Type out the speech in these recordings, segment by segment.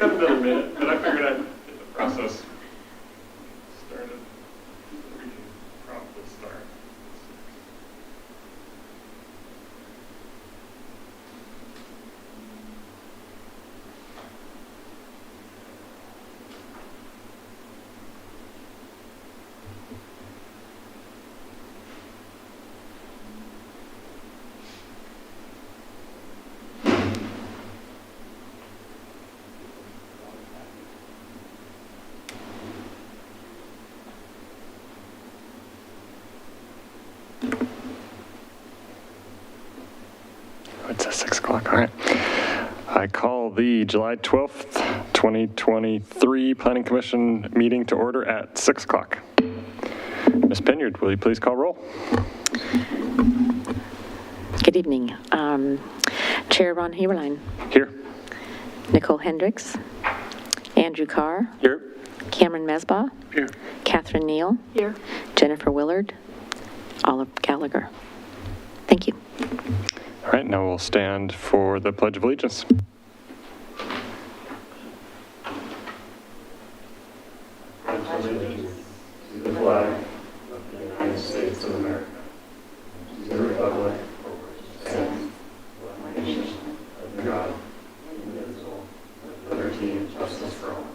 got another minute, but I figured I'd get the process started. We can promptly start. It's at 6 o'clock, all right. I call the July 12th, 2023 Planning Commission meeting to order at 6 o'clock. Ms. Pinyard, will you please call roll? Good evening. Chair Ron Heberlein, Here. Nicole Hendricks, Andrew Carr, Here. Cameron Mesbah, Here. Catherine Neal, Here. Jennifer Willard, Olive Gallagher. Thank you. All right, now we'll stand for the Pledge of Allegiance. Allegiance to the flag of the United States of America, to the republic for which it stands, one nation, under God, indivisible, with liberty and justice for all.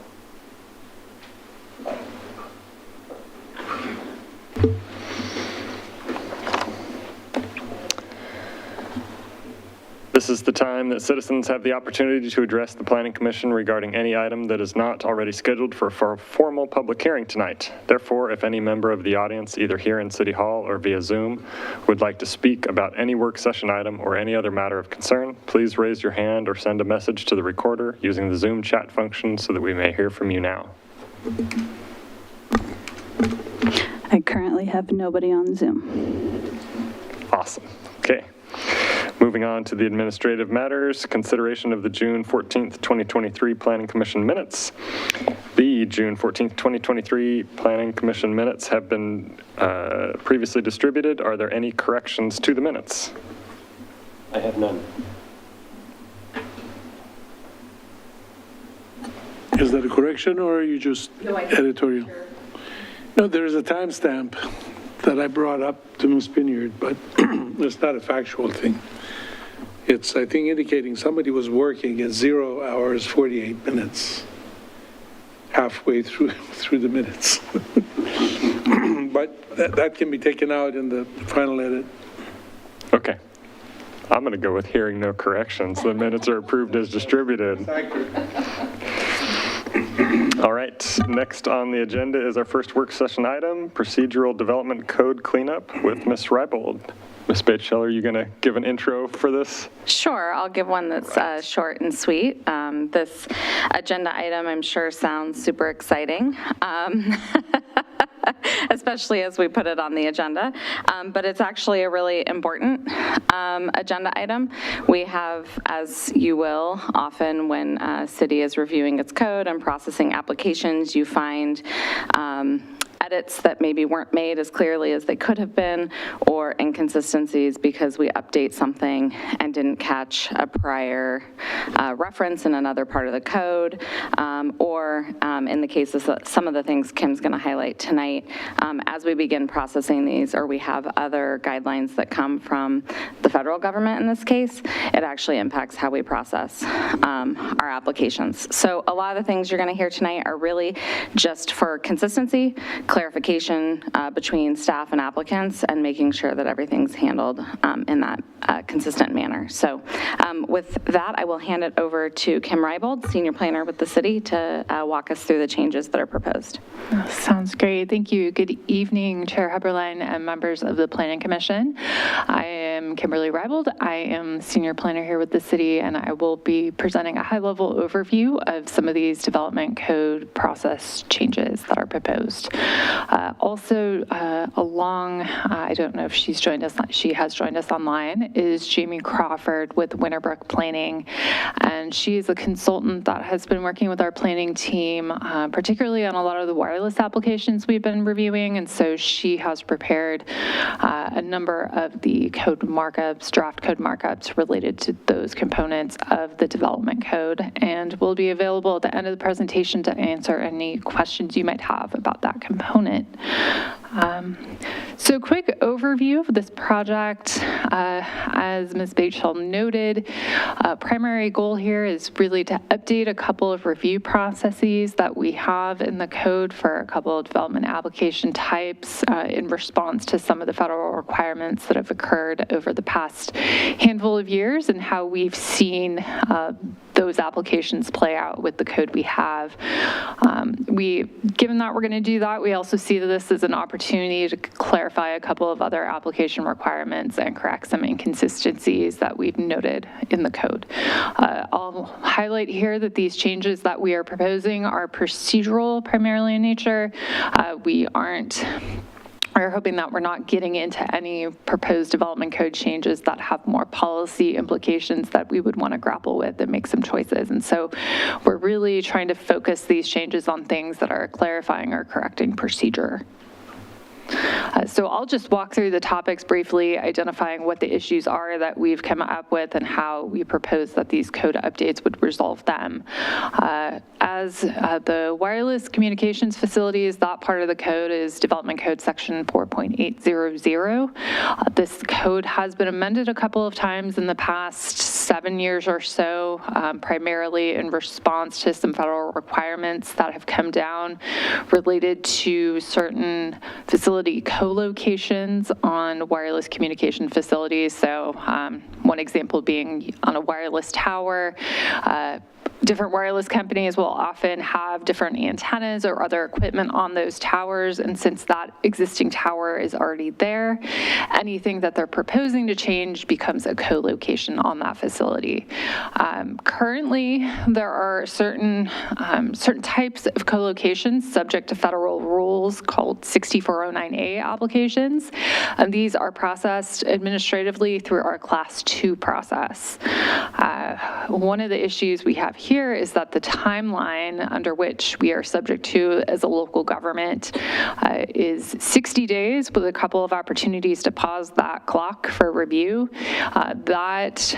This is the time that citizens have the opportunity to address the Planning Commission regarding any item that is not already scheduled for a formal public hearing tonight. Therefore, if any member of the audience, either here in City Hall or via Zoom, would like to speak about any work session item or any other matter of concern, please raise your hand or send a message to the recorder using the Zoom chat function so that we may hear from you now. I currently have nobody on Zoom. Awesome. Okay. Moving on to the administrative matters, consideration of the June 14th, 2023 Planning Commission minutes. The June 14th, 2023 Planning Commission minutes have been previously distributed. Are there any corrections to the minutes? I have none. Is that a correction or are you just editorial? No, there is a timestamp that I brought up to Ms. Pinyard, but it's not a factual thing. It's, I think, indicating somebody was working at 0 hours, 48 minutes, halfway through the minutes. But that can be taken out in the final edit. Okay. I'm going to go with hearing no corrections. The minutes are approved as distributed. All right, next on the agenda is our first work session item, procedural development code cleanup with Ms. Reibold. Ms. Bateshell, are you going to give an intro for this? Sure, I'll give one that's short and sweet. This agenda item, I'm sure, sounds super exciting, especially as we put it on the agenda, but it's actually a really important agenda item. We have, as you will, often when a city is reviewing its code and processing applications, you find edits that maybe weren't made as clearly as they could have been, or inconsistencies because we update something and didn't catch a prior reference in another part of the code, or in the cases that some of the things Kim's going to highlight tonight, as we begin processing these, or we have other guidelines that come from the federal government in this case, it actually impacts how we process our applications. So a lot of the things you're going to hear tonight are really just for consistency, clarification between staff and applicants, and making sure that everything's handled in that consistent manner. So with that, I will hand it over to Kim Reibold, Senior Planner with the city, to walk us through the changes that are proposed. Sounds great. Thank you. Good evening, Chair Heberlein and members of the Planning Commission. I am Kimberly Reibold. I am Senior Planner here with the city, and I will be presenting a high-level overview of some of these development code process changes that are proposed. Also, I don't know if she's joined us, she has joined us online, is Jamie Crawford with Winterbrook Planning. And she is a consultant that has been working with our planning team, particularly on a lot of the wireless applications we've been reviewing. And so she has prepared a number of the code markups, draft code markups related to those components of the development code, and will be available at the end of the presentation to answer any questions you might have about that component. So quick overview of this project. As Ms. Bateshall noted, primary goal here is really to update a couple of review processes that we have in the code for a couple of development application types in response to some of the federal requirements that have occurred over the past handful of years and how we've seen those applications play out with the code we have. Given that we're going to do that, we also see this as an opportunity to clarify a couple of other application requirements and correct some inconsistencies that we've noted in the code. I'll highlight here that these changes that we are proposing are procedural primarily in nature. We're hoping that we're not getting into any proposed development code changes that have more policy implications that we would want to grapple with and make some choices. And so we're really trying to focus these changes on things that are clarifying or correcting procedure. So I'll just walk through the topics briefly, identifying what the issues are that we've come up with and how we propose that these code updates would resolve them. As the wireless communications facilities, that part of the code is Development Code Section 4.800. This code has been amended a couple of times in the past 7 years or so, primarily in response to some federal requirements that have come down related to certain facility co-locations on wireless communication facilities. So one example being on a wireless tower, different wireless companies will often have different antennas or other equipment on those towers, and since that existing tower is already there, anything that they're proposing to change becomes a co-location on that facility. Currently, there are certain types of co-locations subject to federal rules called 6409A applications, and these are processed administratively through our Class 2 process. One of the issues we have here is that the timeline under which we are subject to as a local government is 60 days with a couple of opportunities to pause that clock for review. That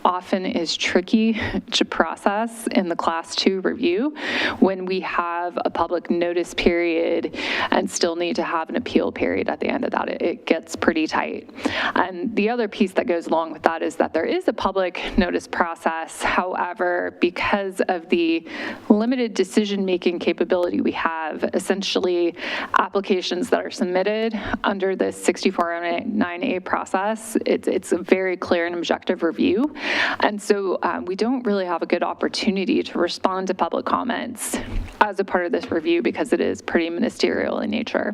often is tricky to process in the Class 2 review when we have a public notice period and still need to have an appeal period at the end of that. It gets pretty tight. And the other piece that goes along with that is that there is a public notice process. However, because of the limited decision-making capability we have, essentially applications that are submitted under the 6409A process, it's a very clear and objective review. And so we don't really have a good opportunity to respond to public comments as a part of this review because it is pretty ministerial in nature.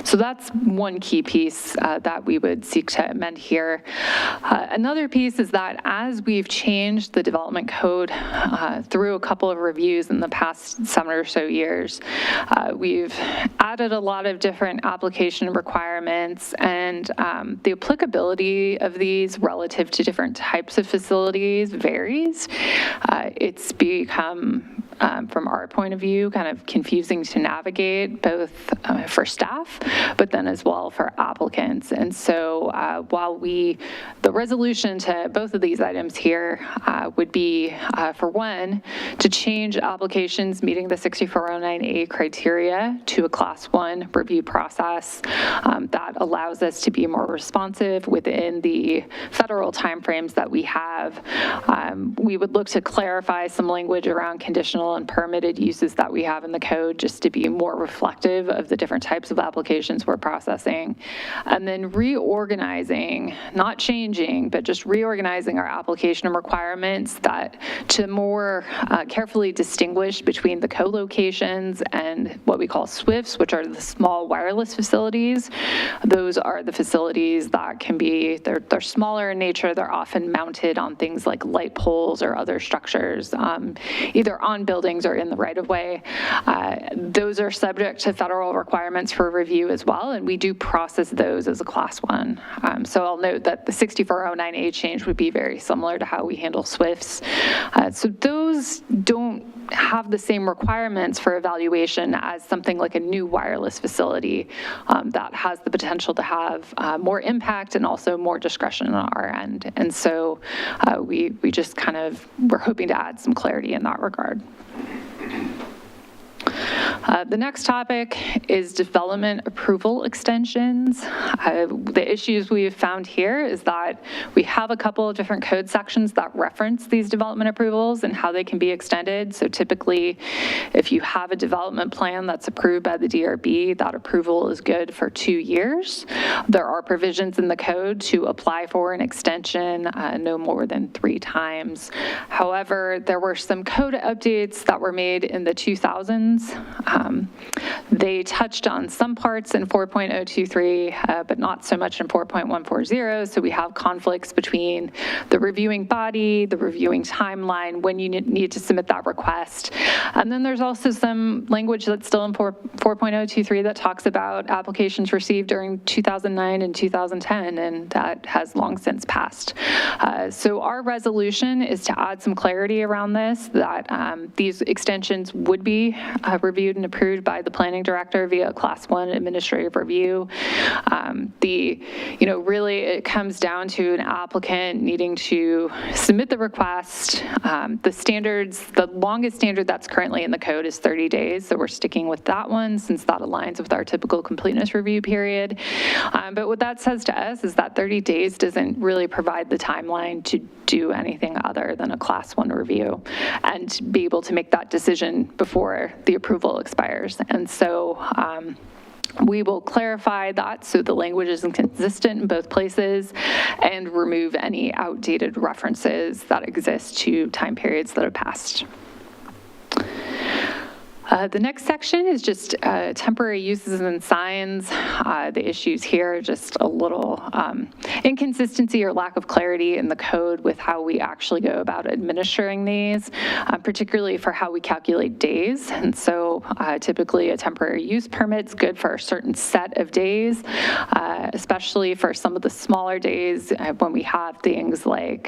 So that's one key piece that we would seek to amend here. Another piece is that as we've changed the development code through a couple of reviews in the past 7 or so years, we've added a lot of different application requirements, and the applicability of these relative to different types of facilities varies. It's become, from our point of view, kind of confusing to navigate, both for staff, but then as well for applicants. And so while the resolution to both of these items here would be, for one, to change applications meeting the 6409A criteria to a Class 1 review process that allows us to be more responsive within the federal timeframes that we have. We would look to clarify some language around conditional and permitted uses that we have in the code just to be more reflective of the different types of applications we're processing. And then reorganizing, not changing, but just reorganizing our application requirements that to more carefully distinguish between the co-locations and what we call SWIFTs, which are the small wireless facilities. Those are the facilities that can be, they're smaller in nature, they're often mounted on things like light poles or other structures, either on buildings or in the right-of-way. Those are subject to federal requirements for review as well, and we do process those as a Class 1. So I'll note that the 6409A change would be very similar to how we handle SWIFTs. So those don't have the same requirements for evaluation as something like a new wireless facility that has the potential to have more impact and also more discretion on our end. And so we just we're hoping to add some clarity in that regard. The next topic is development approval extensions. The issues we have found here is that we have a couple of different code sections that reference these development approvals and how they can be extended. So typically, if you have a development plan that's approved by the DRB, that approval is good for 2 years. There are provisions in the code to apply for an extension no more than 3 times. However, there were some code updates that were made in the 2000s. They touched on some parts in 4.023, but not so much in 4.140. So we have conflicts between the reviewing body, the reviewing timeline, when you need to submit that request. And then there's also some language that's still in 4.023 that talks about applications received during 2009 and 2010, and that has long since passed. So our resolution is to add some clarity around this, that these extensions would be reviewed and approved by the planning director via a Class 1 administrative review. Really it comes down to an applicant needing to submit the request. The longest standard that's currently in the code is 30 days, so we're sticking with that one since that aligns with our typical completeness review period. But what that says to us is that 30 days doesn't really provide the timeline to do anything other than a Class 1 review and be able to make that decision before the approval expires. And so we will clarify that so the language is consistent in both places and remove any outdated references that exist to time periods that have passed. The next section is just temporary uses and signs. The issues here are just a little inconsistency or lack of clarity in the code with how we actually go about administering these, particularly for how we calculate days. And so typically a temporary use permit is good for a certain set of days, especially for some of the smaller days when we have things like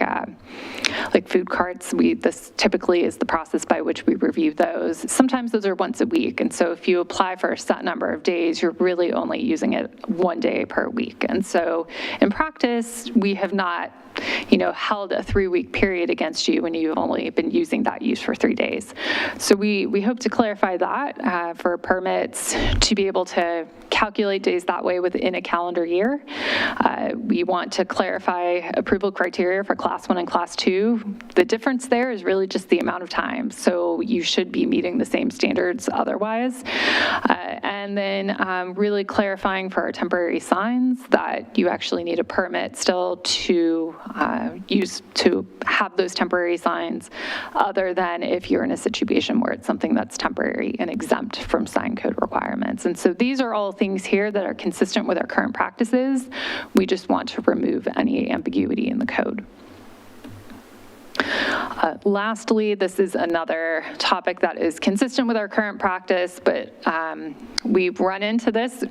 food carts. This typically is the process by which we review those. Sometimes those are once a week. And so if you apply for a set number of days, you're really only using it 1 day per week. And so in practice, we have not held a 3-week period against you when you've only been using that use for 3 days. So we hope to clarify that for permits to be able to calculate days that way within a calendar year. We want to clarify approval criteria for Class 1 and Class 2. The difference there is really just the amount of time. So you should be meeting the same standards otherwise. And then really clarifying for our temporary signs that you actually need a permit still to have those temporary signs, other than if you're in a situation where it's something that's temporary and exempt from sign code requirements. And so these are all things here that are consistent with our current practices. We just want to remove any ambiguity in the code. Lastly, this is another topic that is consistent with our current practice, but we've run into this,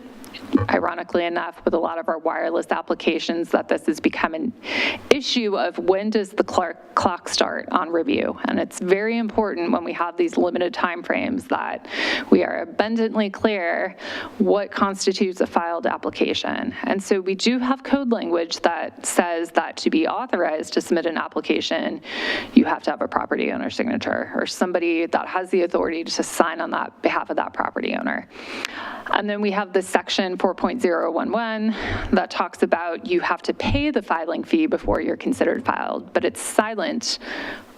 ironically enough, with a lot of our wireless applications, that this has become an issue of when does the clock start on review. And it's very important when we have these limited timeframes that we are abundantly clear what constitutes a filed application. And so we do have code language that says that to be authorized to submit an application, you have to have a property owner signature or somebody that has the authority to sign on that behalf of that property owner. And then we have this section 4.011 that talks about you have to pay the filing fee before you're considered filed, but it's silent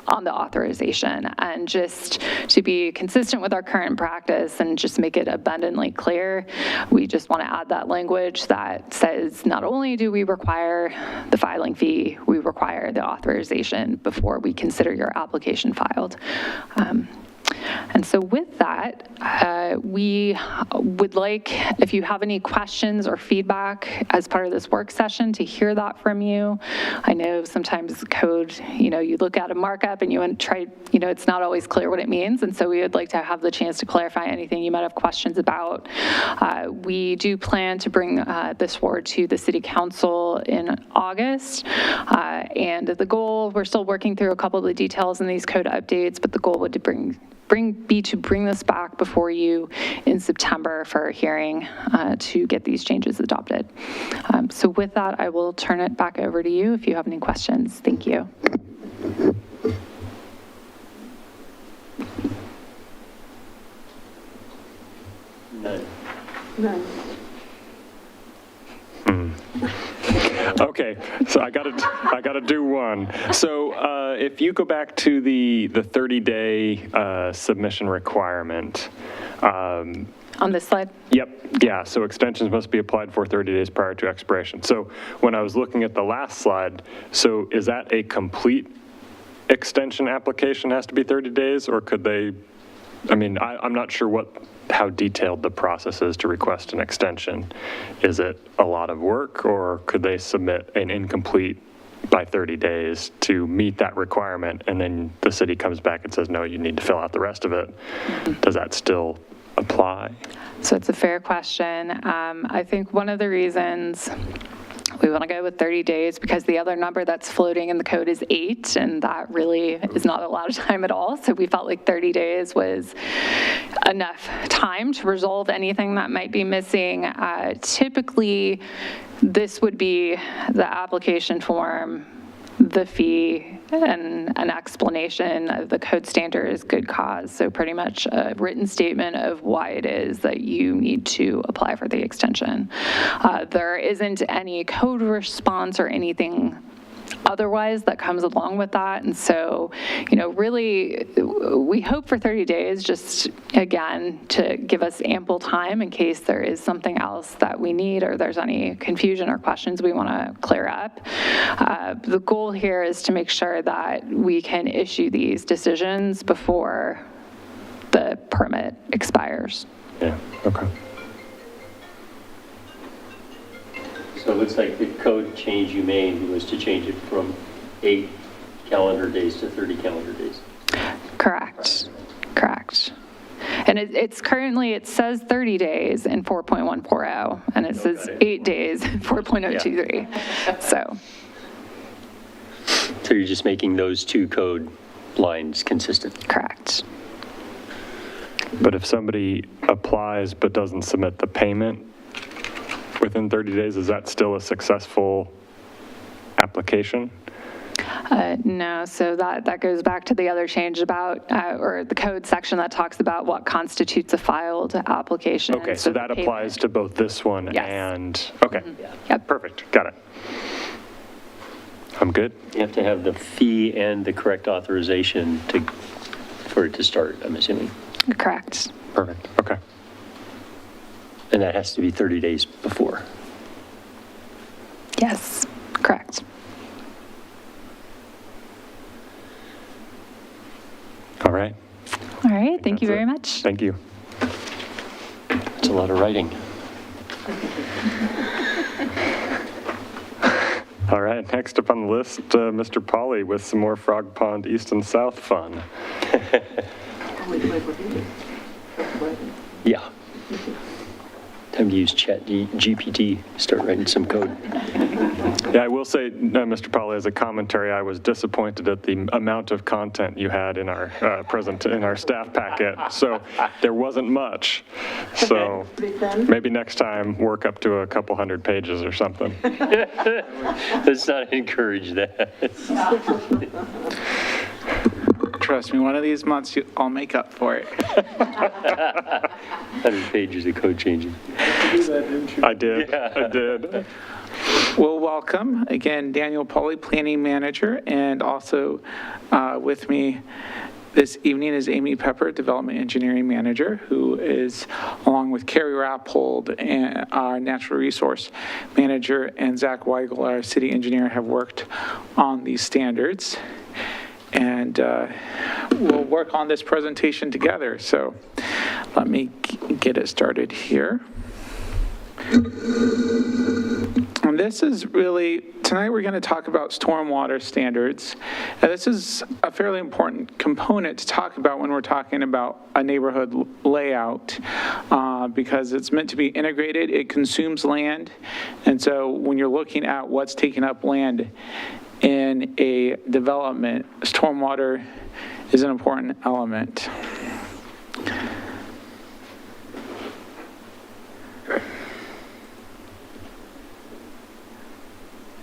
on the authorization. And just to be consistent with our current practice and just make it abundantly clear, we just want to add that language that says not only do we require the filing fee, we require the authorization before we consider your application filed. And so with that, we would like, if you have any questions or feedback as part of this work session, to hear that from you. I know sometimes code, you look at a markup and you want to try, it's not always clear what it means. And so we would like to have the chance to clarify anything you might have questions about. We do plan to bring this forward to the City Council in August. And the goal, we're still working through a couple of the details in these code updates, but the goal would be to bring this back before you in September for a hearing to get these changes adopted. So with that, I will turn it back over to you if you have any questions. Thank you. None. Okay, so I gotta do one. So if you go back to the 30-day submission requirement. On this slide? Yep, yeah, so extensions must be applied for 30 days prior to expiration. So when I was looking at the last slide, so is that a complete extension application has to be 30 days, or could they, I'm not sure how detailed the process is to request an extension. Is it a lot of work, or could they submit an incomplete by 30 days to meet that requirement, and then the city comes back and says, no, you need to fill out the rest of it? Does that still apply? So it's a fair question. I think one of the reasons we want to go with 30 days because the other number that's floating in the code is 8, and that really is not a lot of time at all. So we felt like 30 days was enough time to resolve anything that might be missing. Typically, this would be the application form, the fee, and an explanation of the code standards, good cause. So pretty much a written statement of why it is that you need to apply for the extension. There isn't any code response or anything otherwise that comes along with that. And so, really, we hope for 30 days, just again, to give us ample time in case there is something else that we need or there's any confusion or questions we want to clear up. The goal here is to make sure that we can issue these decisions before the permit expires. Yeah, okay. So it looks like the code change you made was to change it from 8 calendar days to 30 calendar days. Correct. And it's currently, it says 30 days in 4.140, and it says 8 days in 4.023. So you're just making those two code lines consistent? correct. But if somebody applies but doesn't submit the payment within 30 days, is that still a successful application? No, so that goes back to the other change about, or the code section that talks about what constitutes a filed application. Okay, so that applies to both this one Yes. and, okay. Yep. Perfect, got it. I'm good. You have to have the fee and the correct authorization for it to start, I'm assuming. Correct. Perfect, okay. And that has to be 30 days before. Yes, correct. All right, All right, thank you That's very it. much. Thank you. That's a lot of writing. All right, next up on the list, Mr. Polly with some more Frog Pond East and South fun. Yeah. Time to use GPT, start writing some code. Yeah, I will say, Mr. Polly, as a commentary, I was disappointed at the amount of content you had in our in our staff packet. So there wasn't much. So maybe next time work up to a couple hundred pages or something. Let's not encourage that. Trust me, one of these months I'll make up for it. 100 pages of code changing. I did. Well, welcome. Again, Daniel Pauly, Planning Manager, and also with me this evening is Amy Pepper, Development Engineering Manager, who is, along with Carrie Rappold, and our Natural Resource Manager, and Zach Weigel, our City Engineer, have worked on these standards. and we'll work on this presentation together. So let me get it started here. And this is really, tonight we're going to talk about stormwater standards. And this is a fairly important component to talk about when we're talking about a neighborhood layout, because it's meant to be integrated, it consumes land. And so when you're looking at what's taking up land in a development, stormwater is an important element.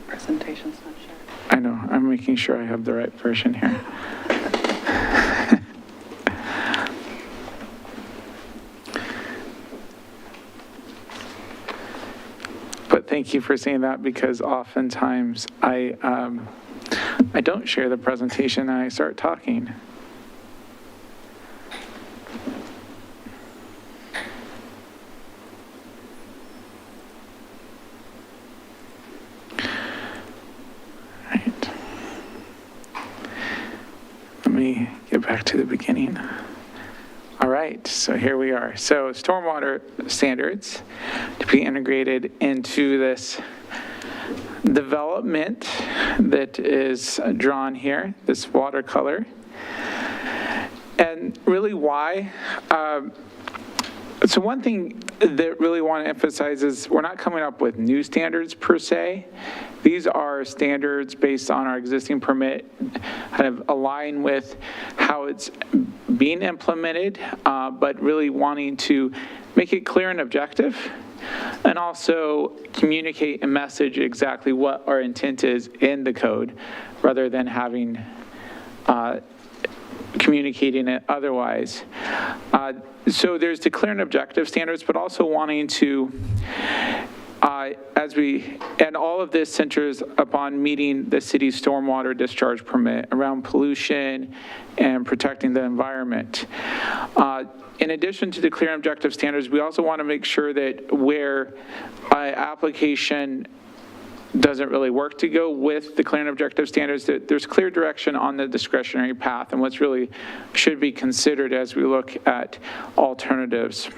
Presentation's not shared. I know, I'm making sure I have the right version here. But thank you for saying that, because oftentimes I don't share the presentation and I start talking. Let me get back to the beginning. All right, so here we are. So stormwater standards to be integrated into this development that is drawn here, this watercolor. And really why? So one thing that really want to emphasize is we're not coming up with new standards per se. These are standards based on our existing permit, kind of align with how it's being implemented, but really wanting to make it clear and objective, and also communicate and message exactly what our intent is in the code, rather than having communicating it otherwise. So there's the clear and objective standards, but also wanting to, and all of this centers upon meeting the city's stormwater discharge permit around pollution and protecting the environment. In addition to the clear and objective standards, we also want to make sure that where application doesn't really work to go with the clear and objective standards, that there's clear direction on the discretionary path and what's really should be considered as we look at alternatives.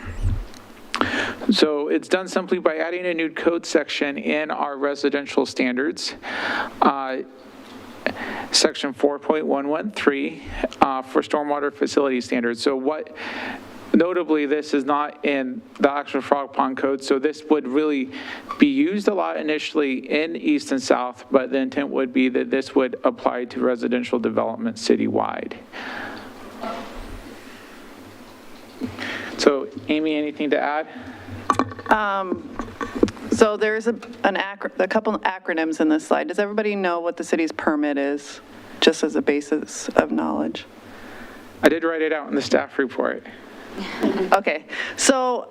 So it's done simply by adding a new code section in our residential standards, section 4.113 for stormwater facility standards. So notably, this is not in the actual Frog Pond Code, so this would really be used a lot initially in East and South, but the intent would be that this would apply to residential development citywide. So, Amy, anything to add? So there's a couple acronyms in this slide. Does everybody know what the city's permit is, just as a basis of knowledge? I did write it out in the staff report. Okay, so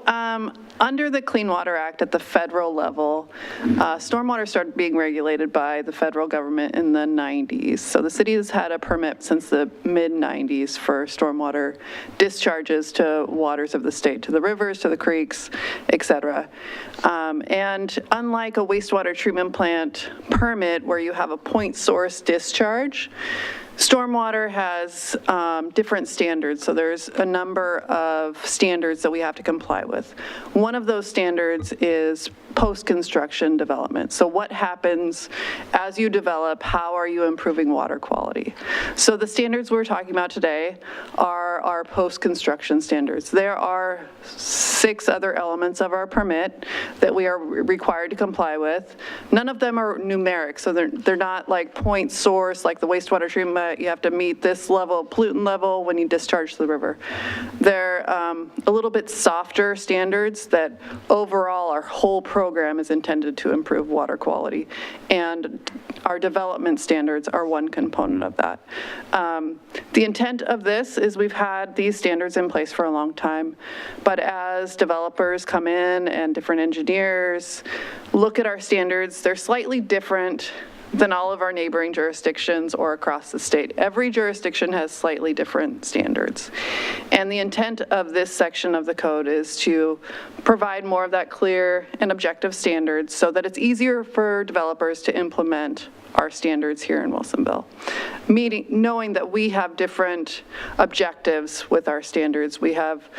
under the Clean Water Act at the federal level, stormwater started being regulated by the federal government in the 90s. So the city has had a permit since the mid-90s for stormwater discharges to waters of the state, to the rivers, to the creeks, et cetera. And unlike a wastewater treatment plant permit where you have a point source discharge, stormwater has different standards, so there's a number of standards that we have to comply with. One of those standards is post-construction development. So what happens as you develop? How are you improving water quality? So the standards we're talking about today are our post-construction standards. There are 6 other elements of our permit that we are required to comply with. None of them are numeric, so they're not like point source, like the wastewater treatment. You have to meet this level, pollutant level, when you discharge to the river. They're a little bit softer standards that overall our whole program is intended to improve water quality. And our development standards are one component of that. The intent of this is we've had these standards in place for a long time, but as developers come in and different engineers look at our standards, they're slightly different than all of our neighboring jurisdictions or across the state. Every jurisdiction has slightly different standards. And the intent of this section of the code is to provide more of that clear and objective standards so that it's easier for developers to implement our standards here in Wilsonville. Knowing that we have different objectives with our standards. We have,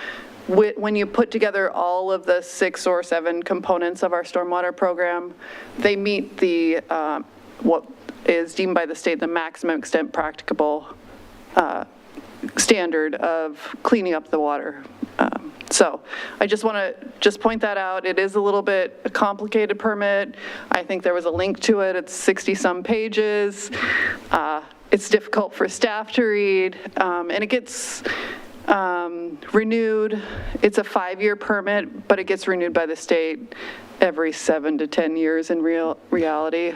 when you put together all of the 6 or 7 components of our stormwater program, they meet the what is deemed by the state the maximum extent practicable standard of cleaning up the water. So I just want to point that out. It is a little bit a complicated permit. I think there was a link to it. It's 60-some pages. It's difficult for staff to read, and it gets renewed. It's a 5-year permit, but it gets renewed by the state every 7 to 10 years in reality.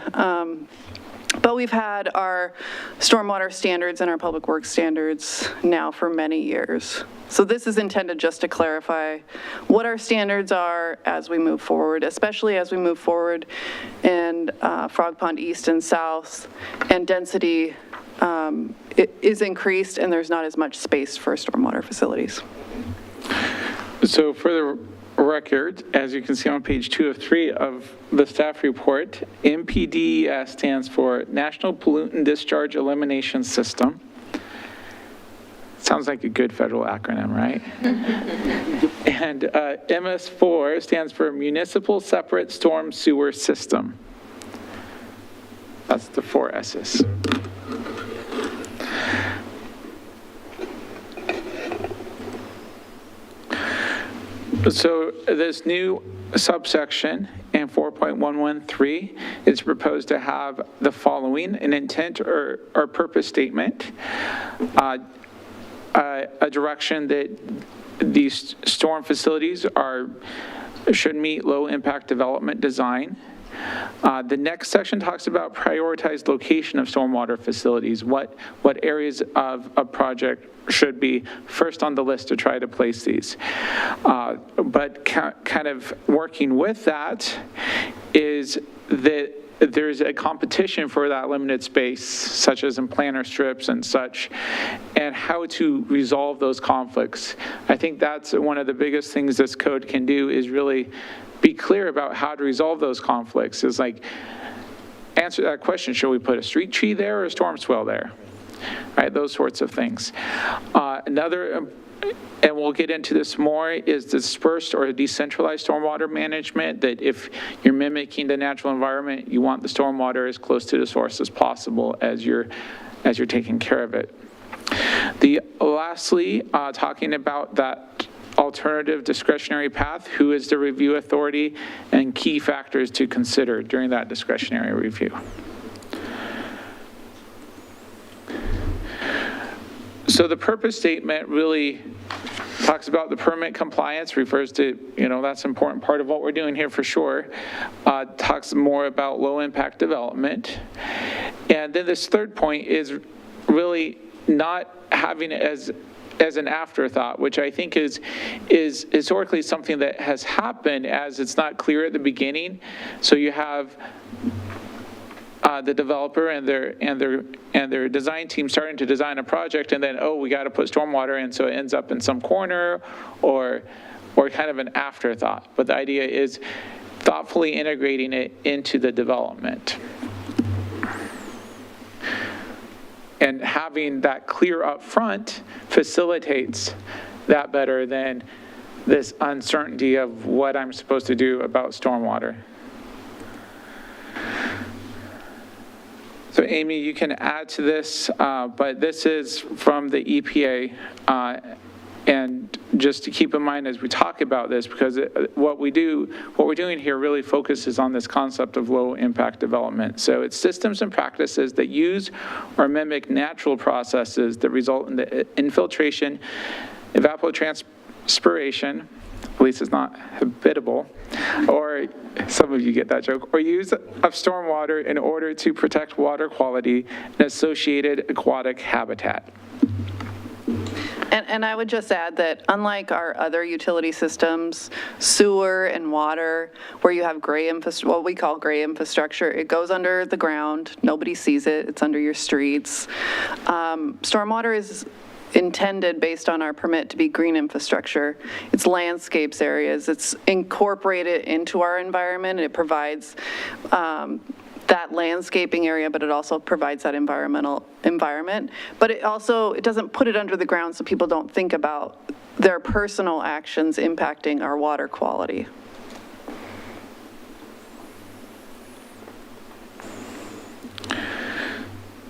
But we've had our stormwater standards and our public works standards now for many years. So this is intended just to clarify what our standards are as we move forward, especially as we move forward in Frog Pond East and South, and density it is increased and there's not as much space for stormwater facilities. So for the record, as you can see on page 2 of 3 of the staff report, NPDES stands for National Pollutant Discharge Elimination System. Sounds like a good federal acronym, right? And MS4 stands for Municipal Separate Storm Sewer System. That's the 4 S's. So this new subsection in 4.113 is proposed to have the following: an intent or purpose statement, a direction that these storm facilities should meet low impact development design. The next section talks about prioritized location of stormwater facilities, what areas of a project should be first on the list to try to place these. But kind of working with that is that there's a competition for that limited space, such as in planter strips and such, and how to resolve those conflicts. I think that's one of the biggest things this code can do, is really be clear about how to resolve those conflicts. Is like, answer that question, should we put a street tree there or a storm swale there? Right, those sorts of things. Another, and we'll get into this more, is dispersed or decentralized stormwater management, that if you're mimicking the natural environment, you want the stormwater as close to the source as possible as you're taking care of it. Lastly, talking about that alternative discretionary path, who is the review authority, and key factors to consider during that discretionary review. So the purpose statement really talks about the permit compliance, refers to, that's an important part of what we're doing here for sure. Talks more about low impact development. And then this third point is really not having it as an afterthought, which I think is historically something that has happened, as it's not clear at the beginning. So you have the developer and their design team starting to design a project, and then, oh, we got to put stormwater in, so it ends up in some corner or kind of an afterthought. But the idea is thoughtfully integrating it into the development. And having that clear up front facilitates that better than this uncertainty of what I'm supposed to do about stormwater. So Amy, you can add to this, but this is from the EPA. And just to keep in mind as we talk about this, because what we're doing here really focuses on this concept of low impact development. So it's systems and practices that use or mimic natural processes that result in the infiltration, evapotranspiration, at least it's not habitable, or some of you get that joke, or use of stormwater in order to protect water quality and associated aquatic habitat. And I would just add that unlike our other utility systems, sewer and water, where you have gray what we call gray infrastructure, it goes under the ground, nobody sees it, it's under your streets. Stormwater is intended based on our permit to be green infrastructure. It's landscapes areas, it's incorporated into our environment, and it provides that landscaping area, but it also provides that environment. But it doesn't put it under the ground so people don't think about their personal actions impacting our water quality.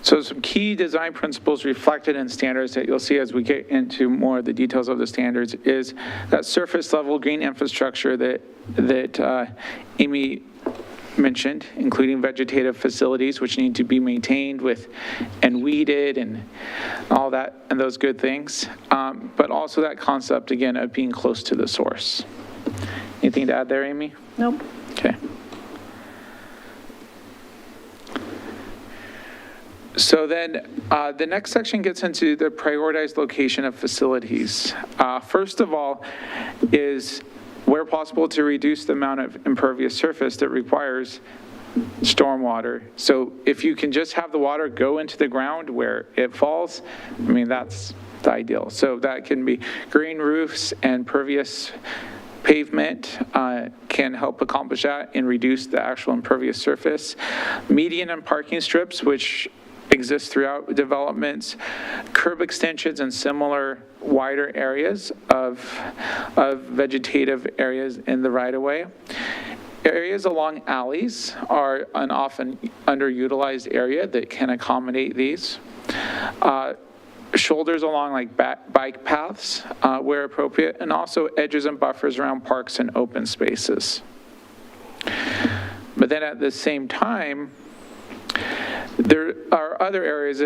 So some key design principles reflected in standards that you'll see as we get into more of the details of the standards is that surface level green infrastructure that Amy mentioned, including vegetative facilities which need to be maintained and weeded and all that and those good things, but also that concept again of being close to the source. Anything to add there, Amy? Nope. Okay. So then the next section gets into the prioritized location of facilities. First of all is where possible to reduce the amount of impervious surface that requires stormwater. So if you can just have the water go into the ground where it falls, I mean, that's the ideal. So that can be green roofs and pervious pavement can help accomplish that and reduce the actual impervious surface. Median and parking strips, which exist throughout developments, curb extensions and similar wider areas of vegetative areas in the right-of-way. Areas along alleys are an often underutilized area that can accommodate these. Shoulders along like bike paths where appropriate, and also edges and buffers around parks and open spaces. But then at the same time, there are other areas,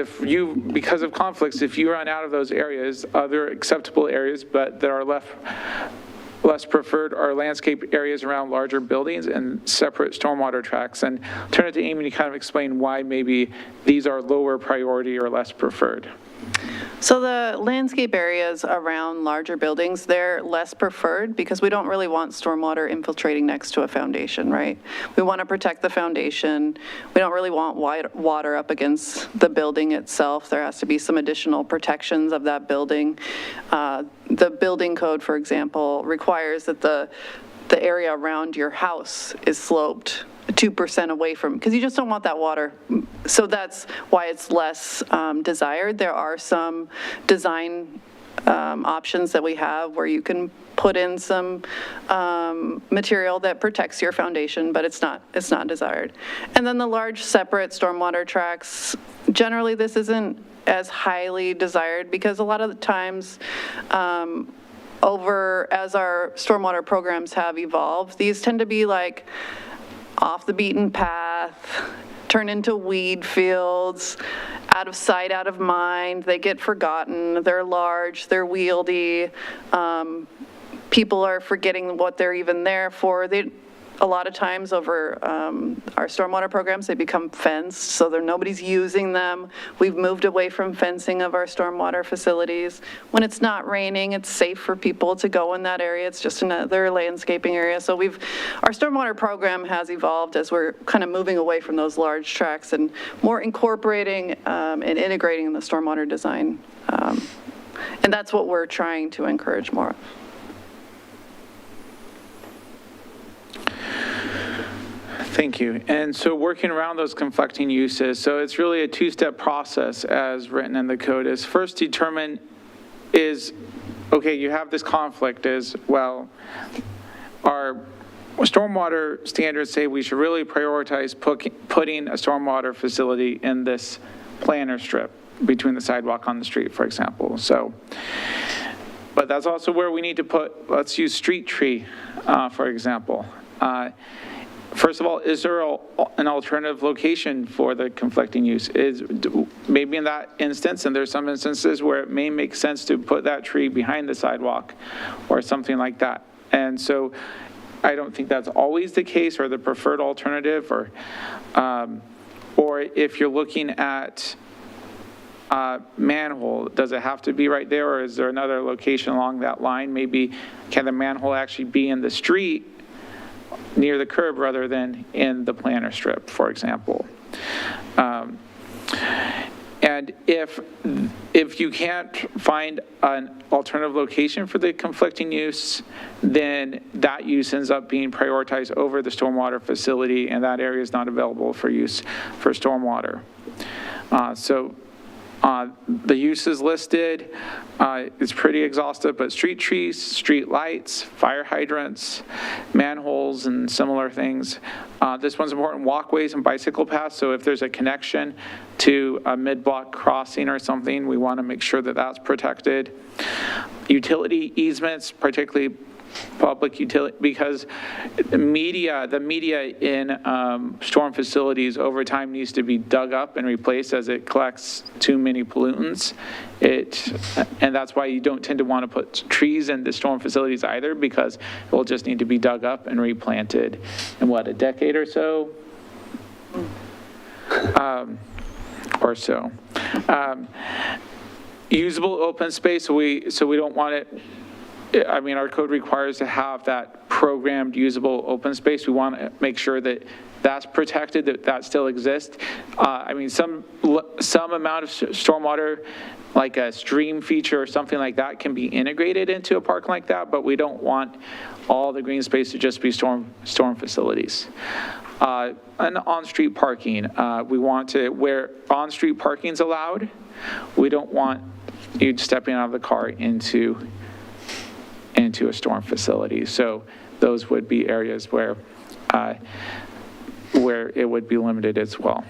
because of conflicts, if you run out of those areas, other acceptable areas, but that are less preferred are landscape areas around larger buildings and separate stormwater tracts. And turn it to Amy to kind of explain why maybe these are lower priority or less preferred. So the landscape areas around larger buildings, they're less preferred because we don't really want stormwater infiltrating next to a foundation, right? We want to protect the foundation. We don't really want water up against the building itself. There has to be some additional protections of that building. The building code, for example, requires that the area around your house is sloped 2% away from, because you just don't want that water. So that's why it's less desired. There are some design options that we have where you can put in some material that protects your foundation, but it's not desired. And then the large separate stormwater tracts, generally this isn't as highly desired because a lot of the times as our stormwater programs have evolved, these tend to be like off the beaten path, turn into weed fields, out of sight, out of mind. They get forgotten. They're large, they're wieldy. People are forgetting what they're even there for. A lot of times over our stormwater programs, they become fenced, so nobody's using them. We've moved away from fencing of our stormwater facilities. When it's not raining, it's safe for people to go in that area. It's just another landscaping area. So our stormwater program has evolved as we're kind of moving away from those large tracts and more incorporating and integrating the stormwater design. And that's what we're trying to encourage more of. Thank you. And so working around those conflicting uses, so it's really a two-step process as written in the code. Is first determine okay, you have this conflict well, our stormwater standards say we should really prioritize putting a stormwater facility in this planter strip between the sidewalk on the street, for example. So, but that's also where we need to let's use street tree, for example. First of all, is there an alternative location for the conflicting use? Maybe in that instance, and there's some instances where it may make sense to put that tree behind the sidewalk or something like that. And so I don't think that's always the case or the preferred alternative, or if you're looking at manhole, does it have to be right there, or is there another location along that line? Maybe can the manhole actually be in the street near the curb rather than in the planter strip, for example? And if you can't find an alternative location for the conflicting use, then that use ends up being prioritized over the stormwater facility, and that area is not available for use for stormwater. The uses listed, it's pretty exhaustive, but street trees, street lights, fire hydrants, manholes, and similar things. This one's important, walkways and bicycle paths, so if there's a connection to a mid-block crossing or something, we want to make sure that that's protected. Utility easements, particularly public utility, because the media in storm facilities over time needs to be dug up and replaced as it collects too many pollutants. And that's why you don't tend to want to put trees in the storm facilities either, because it will just need to be dug up and replanted in a decade or so? Usable open space, so we don't want it. I mean, our code requires to have that programmed usable open space. We want to make sure that that's protected, that still exists. I mean, some amount of stormwater, like a stream feature or something like that, can be integrated into a park like that, but we don't want all the green space to just be storm facilities. And on-street parking, we want to, where on-street parking is allowed, we don't want you stepping out of the car into a storm facility. So those would be areas where it would be limited as well.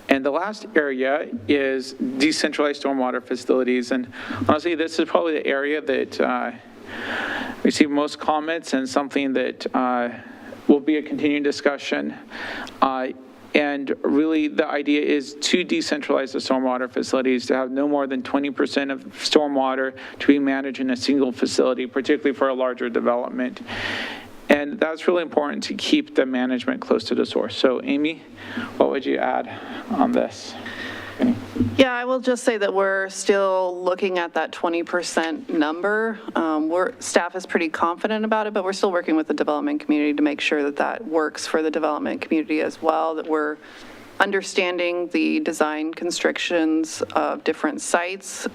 And the last area is decentralized stormwater facilities. And honestly, this is probably the area that received most comments and something that will be a continuing discussion. And really, the idea is to decentralize the stormwater facilities, to have no more than 20% of stormwater to be managed in a single facility, particularly for a larger development. And that's really important to keep the management close to the source. So Amy, what would you add on this? Okay. Yeah, I will just say that we're still looking at that 20% number. Staff is pretty confident about it, but we're still working with the development community to make sure that that works for the development community as well, that we're understanding the design constrictions of different sites.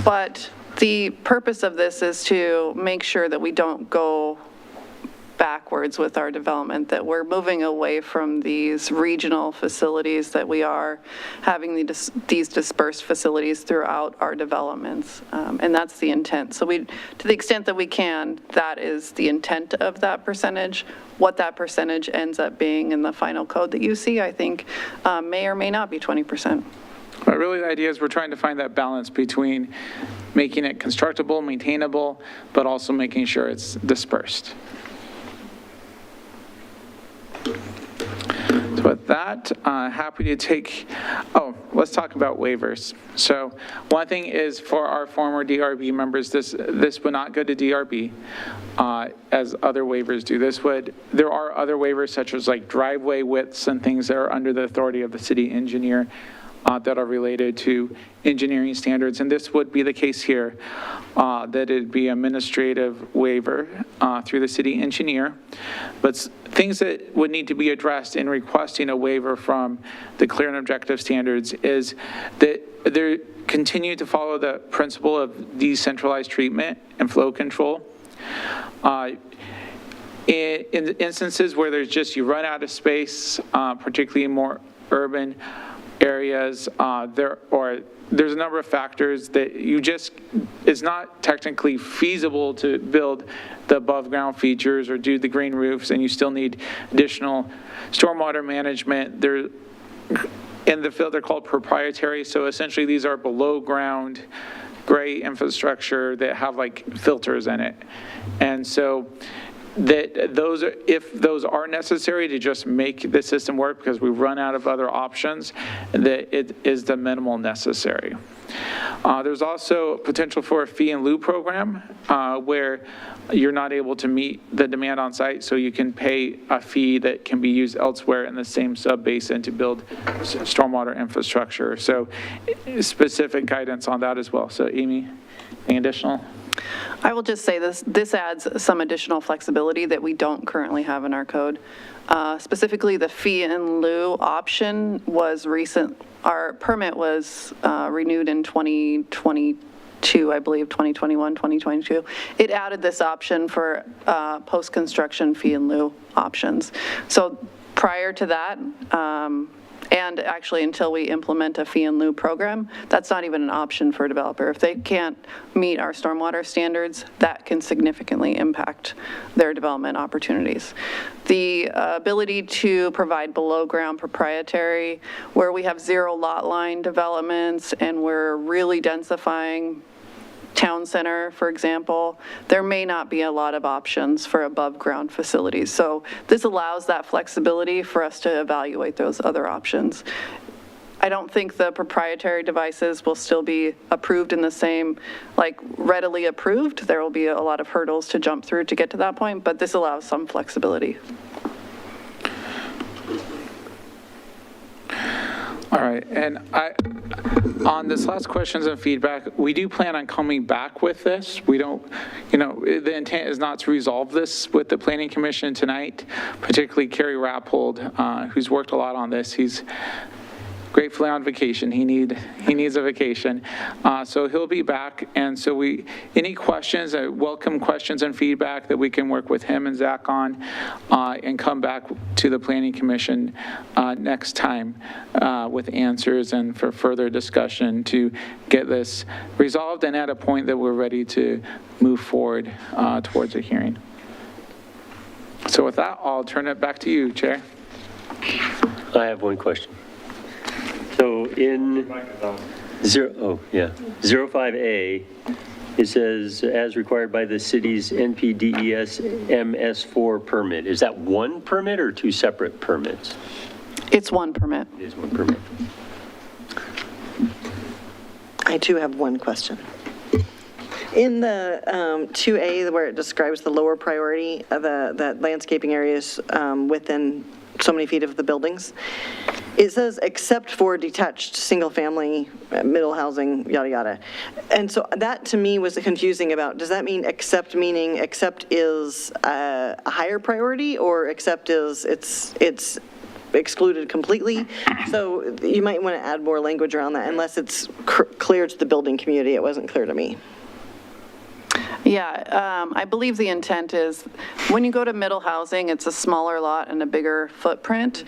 But the purpose of this is to make sure that we don't go backwards with our development, that we're moving away from these regional facilities, that we are having these dispersed facilities throughout our developments. And that's the intent. So to the extent that we can, that is the intent of that percentage. What that percentage ends up being in the final code that you see, I think may or may not be 20%. But really the idea is we're trying to find that balance between making it constructible, maintainable, but also making sure it's dispersed. So with that, happy to take, let's talk about waivers. So one thing is for our former DRB members, this would not go to DRB as other waivers do. There are other waivers such as like driveway widths and things that are under the authority of the city engineer that are related to engineering standards. And this would be the case here, that it'd be administrative waiver through the city engineer. But things that would need to be addressed in requesting a waiver from the clear and objective standards is that they continue to follow the principle of decentralized treatment and flow control. In instances where you run out of space, particularly in more urban areas, there's a number of factors that it's not technically feasible to build the above ground features or do the green roofs, and you still need additional stormwater management. In the field, they're called proprietary. So essentially these are below ground gray infrastructure that have like filters in it. And so that those, if those are necessary to just make the system work because we've run out of other options, that it is the minimal necessary. There's also potential for a fee in lieu program where you're not able to meet the demand on site, so you can pay a fee that can be used elsewhere in the same sub-basin to build stormwater infrastructure. So specific guidance on that as well. So Amy, any additional? I will just say this adds some additional flexibility that we don't currently have in our code. Specifically, the fee in lieu option was recent. Our permit was renewed in 2022, I believe, 2021, 2022. It added this option for post-construction fee in lieu options. So prior to that, and actually until we implement a fee in lieu program, that's not even an option for a developer. If they can't meet our stormwater standards, that can significantly impact their development opportunities. The ability to provide below ground proprietary, where we have zero lot line developments and we're really densifying town center, for example, there may not be a lot of options for above ground facilities. So this allows that flexibility for us to evaluate those other options. I don't think the proprietary devices will still be approved in the same, like readily approved. There will be a lot of hurdles to jump through to get to that point, but this allows some flexibility. All right, and on this last questions and feedback, we do plan on coming back with this. We don't, the intent is not to resolve this with the Planning Commission tonight, particularly Kerry Rappold, who's worked a lot on this. He's gratefully on vacation. He needs a vacation. So he'll be back. And so any questions, I welcome questions and feedback that we can work with him and Zach on and come back to the Planning Commission next time with answers and for further discussion to get this resolved and at a point that we're ready to move forward towards a hearing. So with that, I'll turn it back to you, Chair. I have one question. So in 05A, it says, as required by the city's NPDES MS4 permit. Is that one permit or two separate permits? It's one permit. It is one permit. I too have one question. In the 2A, where it describes the lower priority of that landscaping areas within so many feet of the buildings, it says except for detached single-family middle housing, yada, yada. And so that to me was confusing about, does that mean except meaning except is a higher priority or except is it's excluded completely? So you might want to add more language around that unless it's clear to the building community. It wasn't clear to me. Yeah, I believe the intent is when you go to middle housing, it's a smaller lot and a bigger footprint.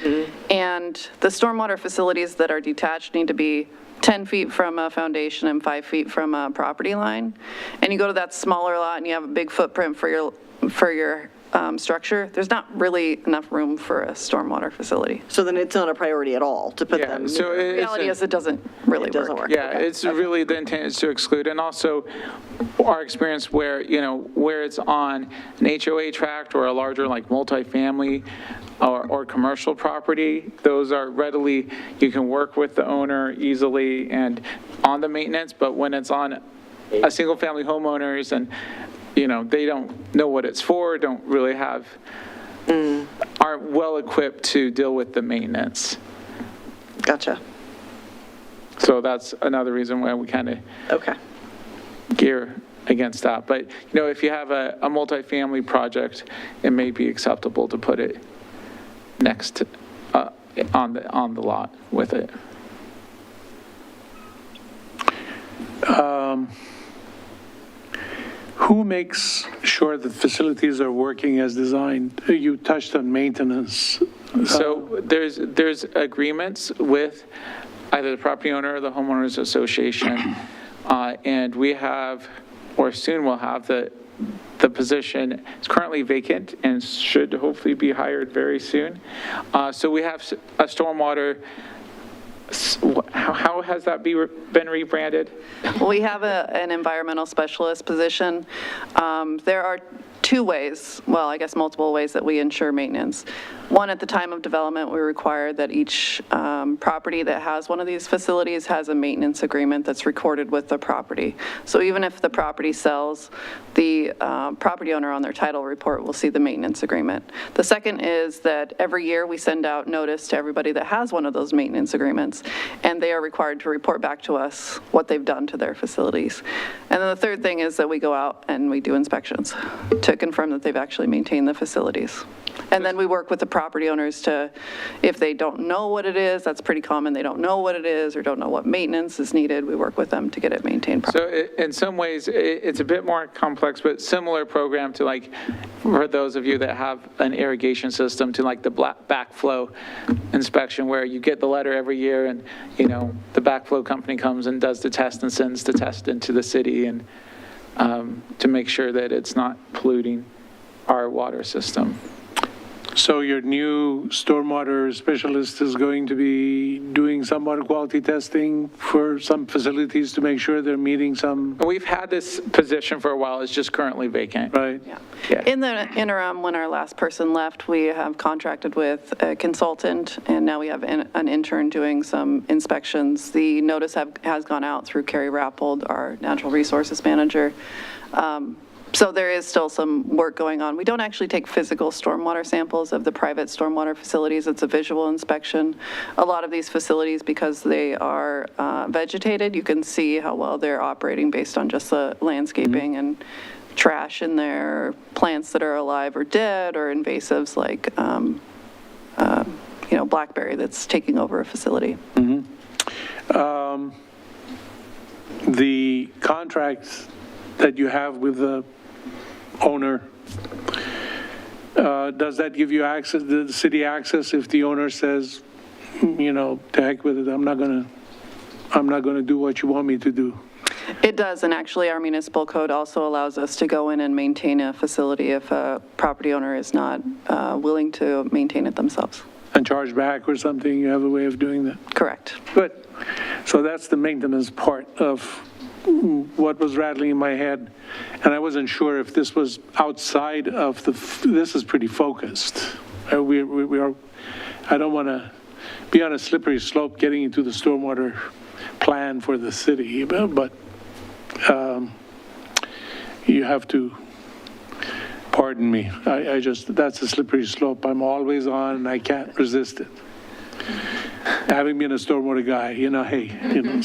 And the stormwater facilities that are detached need to be 10 feet from a foundation and 5 feet from a property line. And you go to that smaller lot and you have a big footprint for your structure, there's not really enough room for a stormwater facility. So then it's not a priority at all to put them. So The reality is it doesn't really work. Yeah, okay. It's really the intent is to exclude, and also our experience where, where it's on an HOA tract or a larger like multifamily or commercial property, those are readily, you can work with the owner easily and on the maintenance, but when it's on a single family homeowners and they don't know what it's for, don't really have, aren't well equipped to deal with the maintenance. Gotcha. So that's another reason why we kind of gear against that. But, if you have a multifamily project, it may be acceptable to put it next on the lot with it. Who makes sure that facilities are working as designed? You touched on maintenance. So there's agreements with either the property owner or the homeowners association, and we have, or soon will have, the position is currently vacant and should hopefully be hired very soon. So we have a stormwater. How has that been rebranded? We have an environmental specialist position. There are two ways, well, I guess multiple ways that we ensure maintenance. One, at the time of development, we require that each property that has one of these facilities has a maintenance agreement that's recorded with the property. So even if the property sells, the property owner on their title report will see the maintenance agreement. The second is that every year we send out notice to everybody that has one of those maintenance agreements, and they are required to report back to us what they've done to their facilities. And then the third thing is that we go out and we do inspections to confirm that they've actually maintained the facilities. And then we work with the property owners to, if they don't know what it is, that's pretty common, they don't know what it is or don't know what maintenance is needed, we work with them to get it maintained properly. So in some ways, it's a bit more complex, but similar program to like, for those of you that have an irrigation system, to like the backflow inspection, where you get the letter every year and, you know, the backflow company comes and does the test and sends the test into the city and to make sure that it's not polluting our water system. So your new stormwater specialist is going to be doing some water quality testing for some facilities to make sure they're meeting some, We've had this position for a while, it's just currently vacant. right? Yeah. In the interim, when our last person left, we have contracted with a consultant, and now we have an intern doing some inspections. The notice has gone out through Carrie Rappold, our natural resources manager. So there is still some work going on. We don't actually take physical stormwater samples of the private stormwater facilities. It's a visual inspection. A lot of these facilities, because they are vegetated, you can see how well they're operating based on just the landscaping and trash in there, plants that are alive or dead, or invasives like, blackberry that's taking over a facility. The contracts that you have with the owner, does that give you access, the city access, if the owner says, you know, to heck with it, I'm not gonna do what you want me to do? It does, and actually our municipal code also allows us to go in and maintain a facility if a property owner is not willing to maintain it themselves. And charge back or something, you have a way of doing that? Correct. Good. So that's the maintenance part of what was rattling in my head. And I wasn't sure if this was outside of this is pretty focused. We are, I don't want to be on a slippery slope getting into the stormwater plan for the city, but you have to pardon me. I just, that's a slippery slope I'm always on, and I can't resist it. Having been a stormwater guy, you know, hey, you know.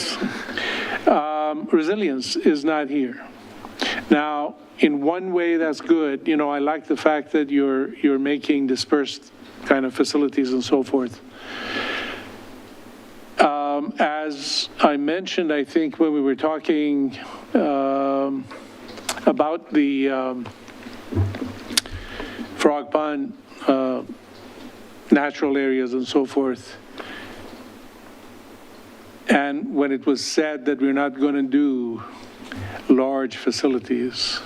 Resilience is not here. Now, in one way, that's good. You know, I like the fact that you're making dispersed kind of facilities and so forth. As I mentioned, I think when we were talking about the Frog Pond natural areas and so forth, and when it was said that we're not going to do large facilities,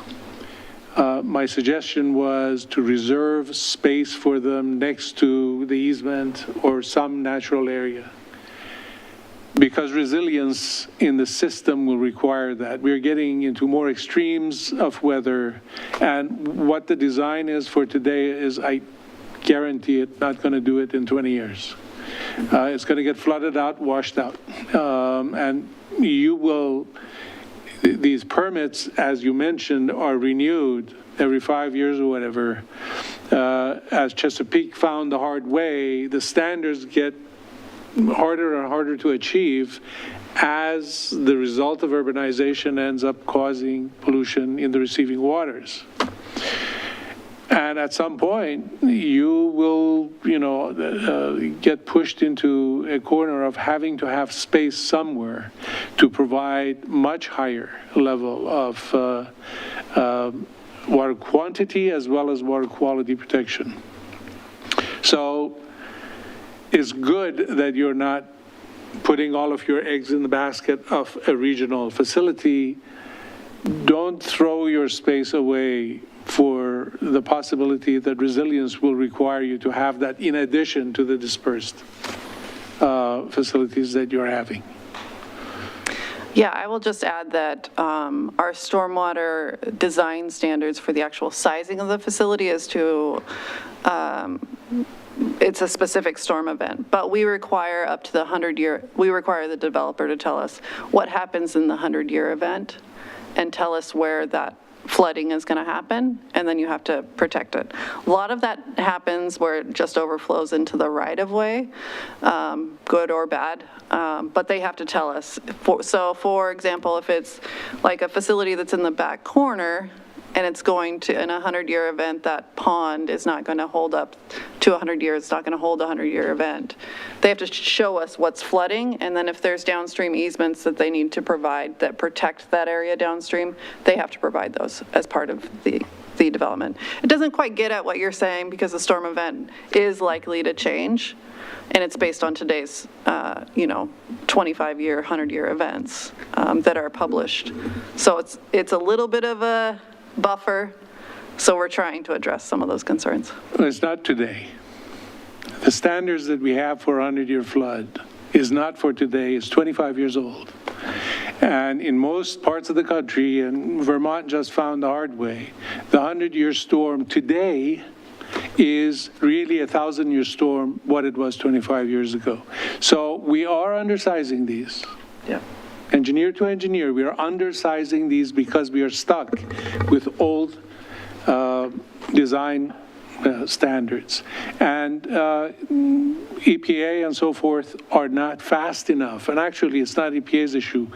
my suggestion was to reserve space for them next to the easement or some natural area, because resilience in the system will require that. We're getting into more extremes of weather, and what the design is for today is, I guarantee it, not going to do it in 20 years. It's going to get flooded out, washed out. And you will, these permits, as you mentioned, are renewed every 5 years or whatever. As Chesapeake found the hard way, the standards get harder and harder to achieve as the result of urbanization ends up causing pollution in the receiving waters. And at some point, you will, you know, get pushed into a corner of having to have space somewhere to provide much higher level of water quantity as well as water quality protection. So it's good that you're not putting all of your eggs in the basket of a regional facility. Don't throw your space away for the possibility that resilience will require you to have that in addition to the dispersed facilities that you're having. Yeah, I will just add that our stormwater design standards for the actual sizing of the facility is to, it's a specific storm event, but we require up to the 100-year, we require the developer to tell us what happens in the 100-year event and tell us where that flooding is going to happen, and then you have to protect it. A lot of that happens where it just overflows into the right-of-way, good or bad, but they have to tell us. So for example, if it's like a facility that's in the back corner, and it's going to, in a 100-year event, that pond is not going to hold up to 100 years, it's not going to hold a 100-year event. They have to show us what's flooding, and then if there's downstream easements that they need to provide that protect that area downstream, they have to provide those as part of the development. It doesn't quite get at what you're saying because the storm event is likely to change, and it's based on today's, 25-year, 100-year events that are published. So it's a little bit of a buffer, so we're trying to address some of those concerns. It's not today. The standards that we have for 100-year flood is not for today, it's 25 years old. And in most parts of the country, and Vermont just found the hard way, the 100-year storm today is really a 1,000-year storm, what it was 25 years ago. So we are undersizing these. Yeah. Engineer to engineer, we are undersizing these because we are stuck with old design standards. And EPA and so forth are not fast enough. And actually, it's not EPA's issue.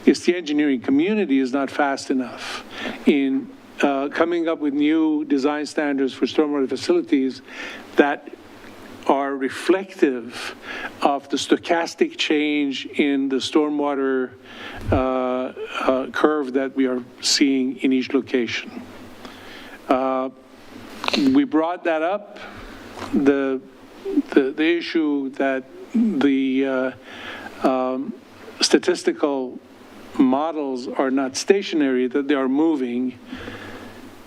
It's the engineering community is not fast enough in coming up with new design standards for stormwater facilities that are reflective of the stochastic change in the stormwater curve that we are seeing in each location. We brought that up, the issue that the statistical models are not stationary, that they are moving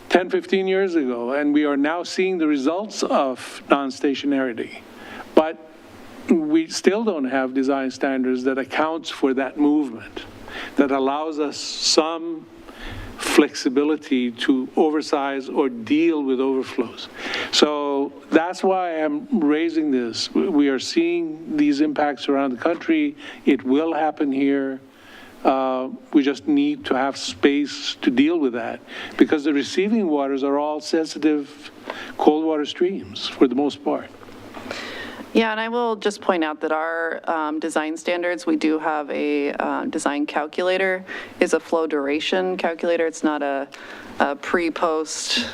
10, 15 years ago, and we are now seeing the results of non-stationarity. But we still don't have design standards that accounts for that movement, that allows us some flexibility to oversize or deal with overflows. So that's why I'm raising this. We are seeing these impacts around the country. It will happen here. We just need to have space to deal with that because the receiving waters are all sensitive cold water streams for the most part. Yeah, and I will just point out that our design standards, we do have a design calculator, is a flow duration calculator. It's not a pre-post,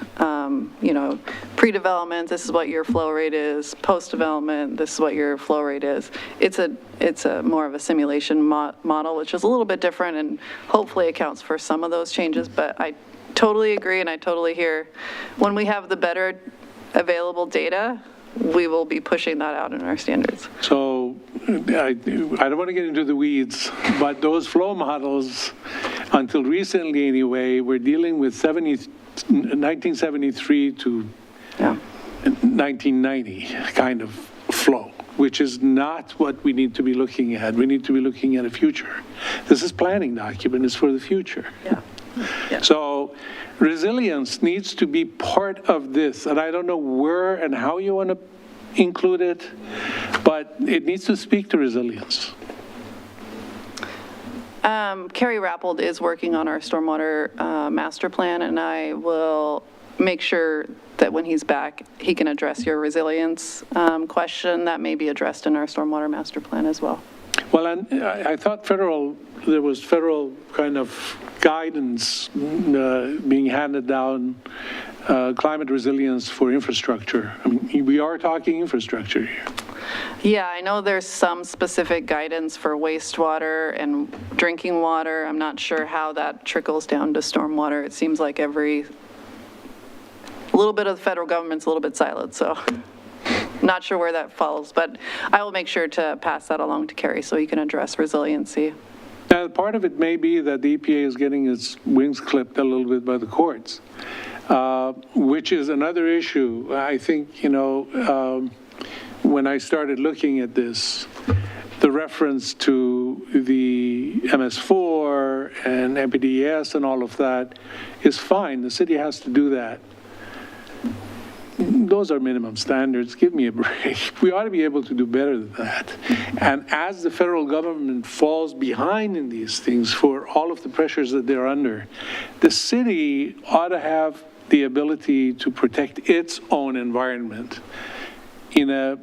pre-development, this is what your flow rate is, post-development, this is what your flow rate is. It's a more of a simulation model, which is a little bit different and hopefully accounts for some of those changes, but I totally agree and I totally hear when we have the better available data, we will be pushing that out in our standards. So I don't want to get into the weeds, but those flow models, until recently anyway, were dealing with 1973 to 1990 kind of flow, which is not what we need to be looking at. We need to be looking at a future. This is planning document, it's for the future. Yeah. So resilience needs to be part of this, and I don't know where and how you want to include it, but it needs to speak to resilience. Carrie Rappold is working on our stormwater master plan, and I will make sure that when he's back, he can address your resilience question that may be addressed in our stormwater master plan as well. Well, and I thought there was federal kind of guidance being handed down, climate resilience for infrastructure. I mean, we are talking infrastructure here. Yeah, I know there's some specific guidance for wastewater and drinking water. I'm not sure how that trickles down to stormwater. It seems like a little bit of the federal government's a little bit silent, so not sure where that falls, but I will make sure to pass that along to Kerry so he can address resiliency. Now, part of it may be that the EPA is getting its wings clipped a little bit by the courts, which is another issue. I think, when I started looking at this, the reference to the MS4 and MPDES and all of that is fine. The city has to do that. Those are minimum standards. Give me a break. We ought to be able to do better than that. And as the federal government falls behind in these things for all of the pressures that they're under, the city ought to have the ability to protect its own environment in a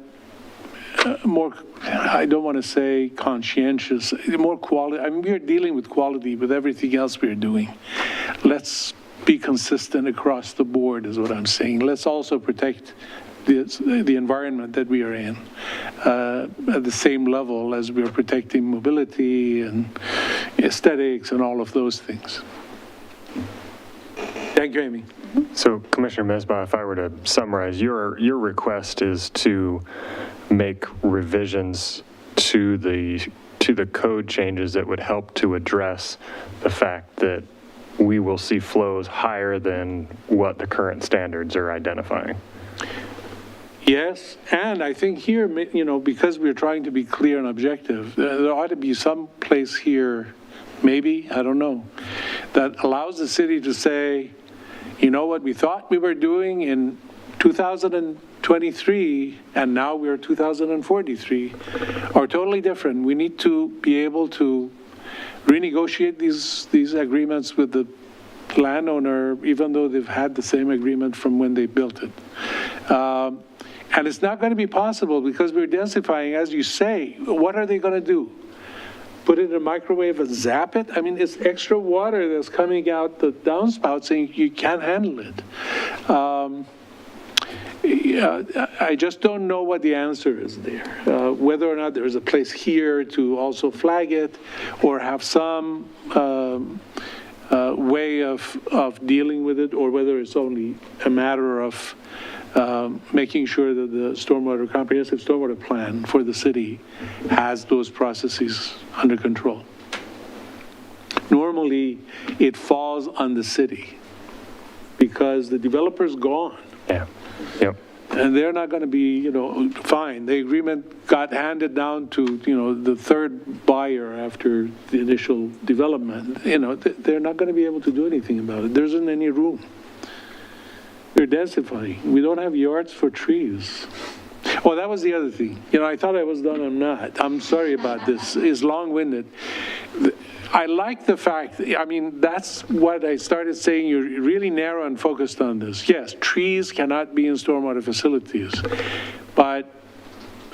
more, I don't want to say conscientious, more quality. I mean, we're dealing with quality with everything else we're doing. Let's be consistent across the board is what I'm saying. Let's also protect the environment that we are in at the same level as we're protecting mobility and aesthetics and all of those things. Thank you, Amy. So Commissioner Mesbah, if I were to summarize, your request is to make revisions to the code changes that would help to address the fact that we will see flows higher than what the current standards are identifying. Yes, and I think here, because we're trying to be clear and objective, there ought to be some place here, maybe, I don't know, that allows the city to say, you know what we thought we were doing in 2023, and now we're 2043, are totally different. We need to be able to renegotiate these agreements with the landowner, even though they've had the same agreement from when they built it. And it's not going to be possible because we're densifying, as you say. What are they going to do? Put it in a microwave and zap it? I mean, it's extra water that's coming out the downspout saying you can't handle it. I just don't know what the answer is there. Whether or not there is a place here to also flag it or have some way of dealing with it, or whether it's only a matter of making sure that the comprehensive stormwater plan for the city has those processes under control. Normally, it falls on the city because the developer's gone. Yeah. Yep. And they're not going to be, fine. The agreement got handed down to, the third buyer after the initial development. They're not going to be able to do anything about it. There isn't any room. We're densifying. We don't have yards for trees. Oh, that was the other thing. I thought I was done. I'm not. I'm sorry about this. It's long-winded. I like the fact, that's what I started saying. You're really narrow and focused on this. Yes, trees cannot be in stormwater facilities, but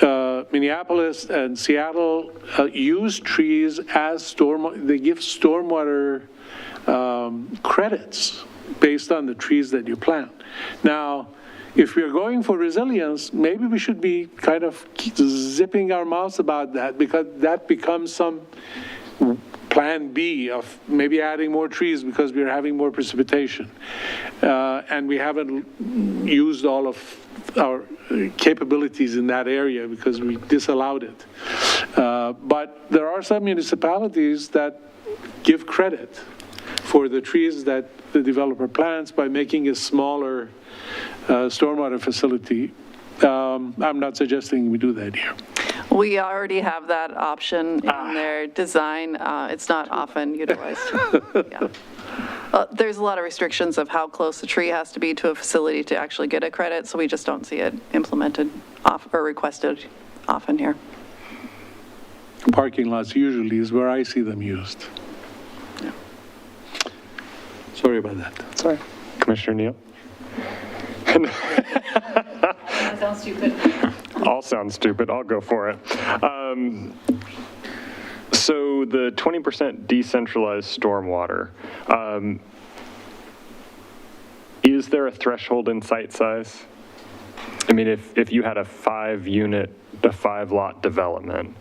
Minneapolis and Seattle use trees as they give stormwater credits based on the trees that you plant. Now, if we're going for resilience, maybe we should be kind of zipping our mouths about that, because that becomes some plan B of maybe adding more trees because we're having more precipitation. And we haven't used all of our capabilities in that area because we disallowed it. But there are some municipalities that give credit for the trees that the developer plants by making a smaller stormwater facility. I'm not suggesting we do that here. We already have that option in their design. It's not often utilized. Yeah. There's a lot of restrictions of how close the tree has to be to a facility to actually get a credit, so we just don't see it implemented or requested often here. Parking lots usually is where I see them used. Yeah. Sorry about that. Sorry. Commissioner Neal? That sounds stupid. All sound stupid. I'll go for it. So the 20% decentralized stormwater, is there a threshold in site size? I mean, if you had a 5-lot development,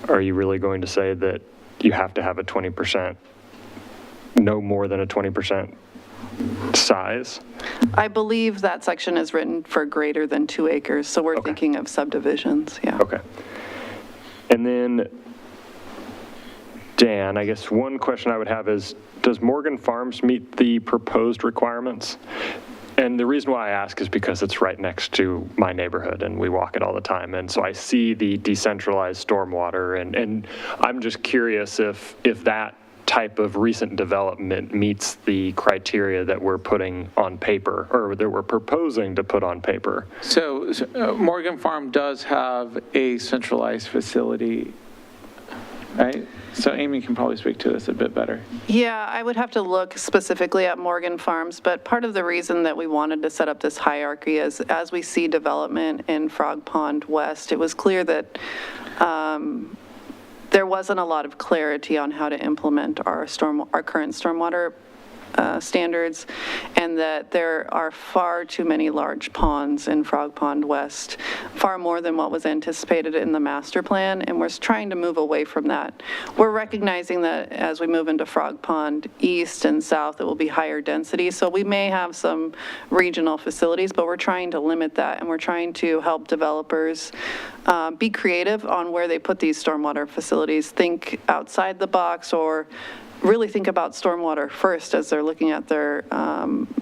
are you really going to say that you have to have a 20%, no more than a 20% size? I believe that section is written for greater than 2 acres, so we're thinking of subdivisions, yeah. Okay. And then, Dan, I guess one question I would have is, does Morgan Farms meet the proposed requirements? And the reason why I ask is because it's right next to my neighborhood and we walk it all the time. And so I see the decentralized stormwater, and I'm just curious if that type of recent development meets the criteria that we're putting on paper, or that we're proposing to put on paper. So Morgan Farm does have a centralized facility, right? So Amy can probably speak to this a bit better. Yeah, I would have to look specifically at Morgan Farms, but part of the reason that we wanted to set up this hierarchy is as we see development in Frog Pond West, it was clear that there wasn't a lot of clarity on how to implement our current stormwater standards, and that there are far too many large ponds in Frog Pond West, far more than what was anticipated in the master plan, and we're trying to move away from that. We're recognizing that as we move into Frog Pond East and South, it will be higher density, so we may have some regional facilities, but we're trying to limit that, and we're trying to help developers be creative on where they put these stormwater facilities, think outside the box, or really think about stormwater first as they're looking at their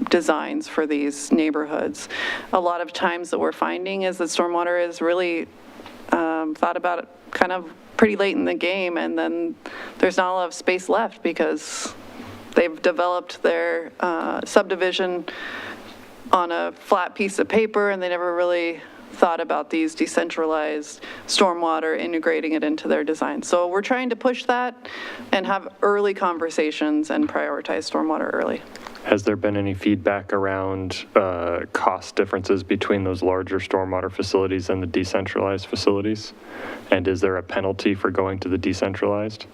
designs for these neighborhoods. A lot of times that we're finding is that stormwater is really thought about it kind of pretty late in the game, and then there's not a lot of space left because they've developed their subdivision on a flat piece of paper, and they never really thought about these decentralized stormwater, integrating it into their design. So we're trying to push that and have early conversations and prioritize stormwater early. Has there been any feedback around cost differences between those larger stormwater facilities and the decentralized facilities? And is there a penalty for going to the decentralized?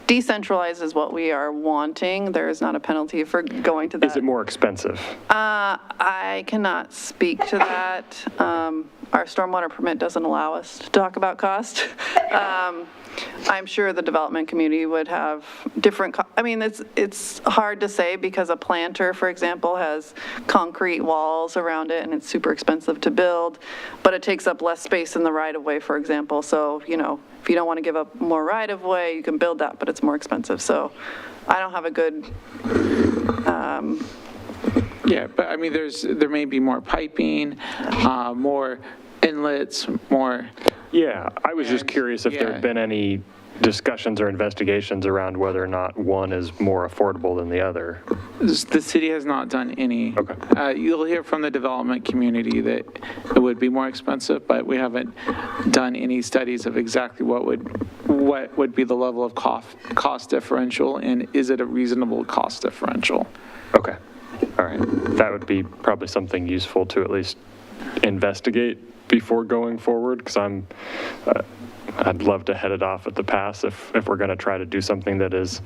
Decentralized is what we are wanting. There is not a penalty for going to that. Is it more expensive? I cannot speak to that. Our stormwater permit doesn't allow us to talk about cost. I'm sure the development community would have different, I mean, it's hard to say because a planter, for example, has concrete walls around it and it's super expensive to build, but it takes up less space in the right-of-way, for example. So, you know, if you don't want to give up more right-of-way, you can build that, but it's more expensive. So I don't have a good, Yeah, but I mean, there may be more piping, more inlets, more. Yeah, I was just curious if there had been any discussions or investigations around whether or not one is more affordable than the other. The city has not done any. Okay. You'll hear from the development community that it would be more expensive, but we haven't done any studies of exactly what would be the level of cost differential, and is it a reasonable cost differential? Okay. All right. That would be probably something useful to at least investigate before going forward, because I'd love to head it off at the pass if we're going to try to do something that is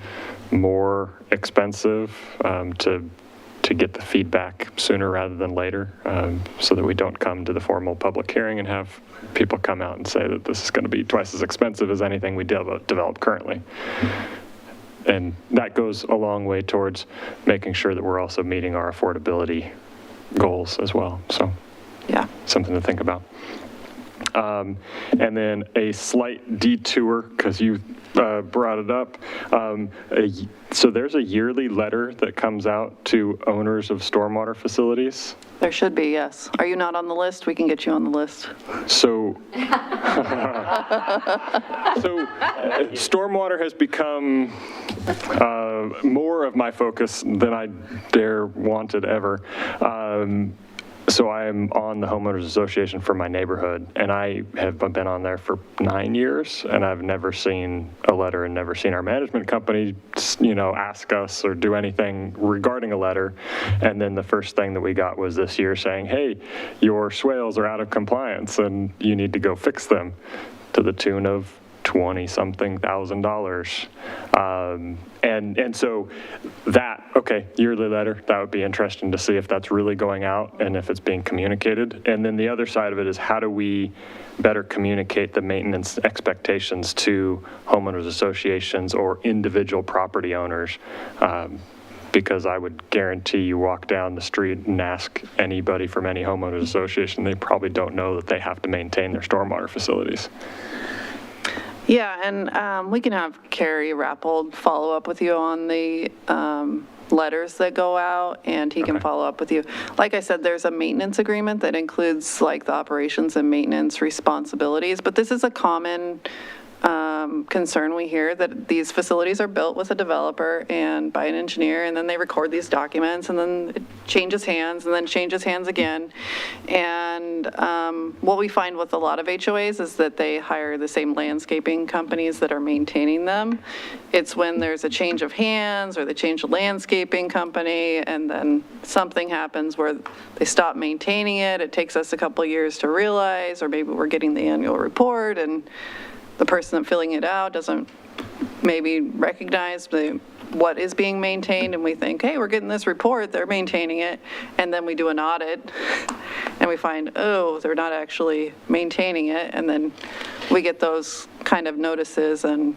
more expensive, to get the feedback sooner rather than later, so that we don't come to the formal public hearing and have people come out and say that this is going to be twice as expensive as anything we develop currently. And that goes a long way towards making sure that we're also meeting our affordability goals as well. So yeah, something to think about. And then a slight detour, because you brought it up. So there's a yearly letter that comes out to owners of stormwater facilities. there should be, yes. Are you not on the list? We can get you on the list. So, stormwater has become more of my focus than I dare wanted ever. So I'm on the homeowners association for my neighborhood, and I have been on there for 9 years, and I've never seen a letter and never seen our management company, ask us or do anything regarding a letter. And then the first thing that we got was this year saying, hey, your swales are out of compliance and you need to go fix them, to the tune of $20-something thousand. And so that, okay, yearly letter, that would be interesting to see if that's really going out and if it's being communicated. And then the other side of it is, how do we better communicate the maintenance expectations to homeowners associations or individual property owners? Because I would guarantee you walk down the street and ask anybody from any homeowners association, they probably don't know that they have to maintain their stormwater facilities. Yeah, and we can have Carrie Rappold follow up with you on the letters that go out, and he can follow up with you. Like I said, there's a maintenance agreement that includes like the operations and maintenance responsibilities, but this is a common concern we hear, that these facilities are built with a developer and by an engineer, and then they record these documents, and then it changes hands, and then changes hands again. And what we find with a lot of HOAs is that they hire the same landscaping companies that are maintaining them. It's when there's a change of hands or they change a landscaping company, and then something happens where they stop maintaining it. It takes us a couple of years to realize, or maybe we're getting the annual report and the person filling it out doesn't maybe recognize what is being maintained, and we think, hey, we're getting this report, they're maintaining it, and then we do an audit, and we find, oh, they're not actually maintaining it, and then we get those kind of notices, and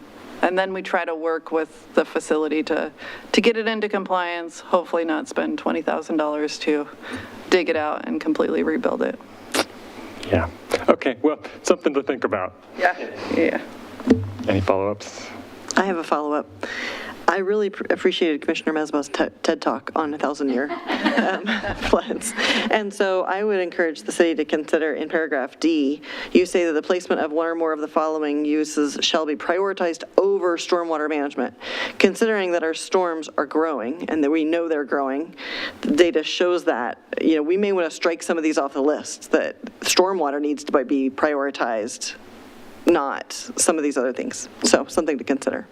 then we try to work with the facility to get it into compliance, hopefully not spend $20,000 to dig it out and completely rebuild it. Yeah. Okay, well, something to think about. Yeah. Any follow-ups? I have a follow-up. I really appreciated Commissioner Mesbah's TED Talk on 1,000-year floods. And so I would encourage the city to consider in paragraph D, you say that the placement of one or more of the following uses shall be prioritized over stormwater management. Considering that our storms are growing and that we know they're growing, the data shows that, we may want to strike some of these off the list, that stormwater needs to be prioritized, not some of these other things. So something to consider.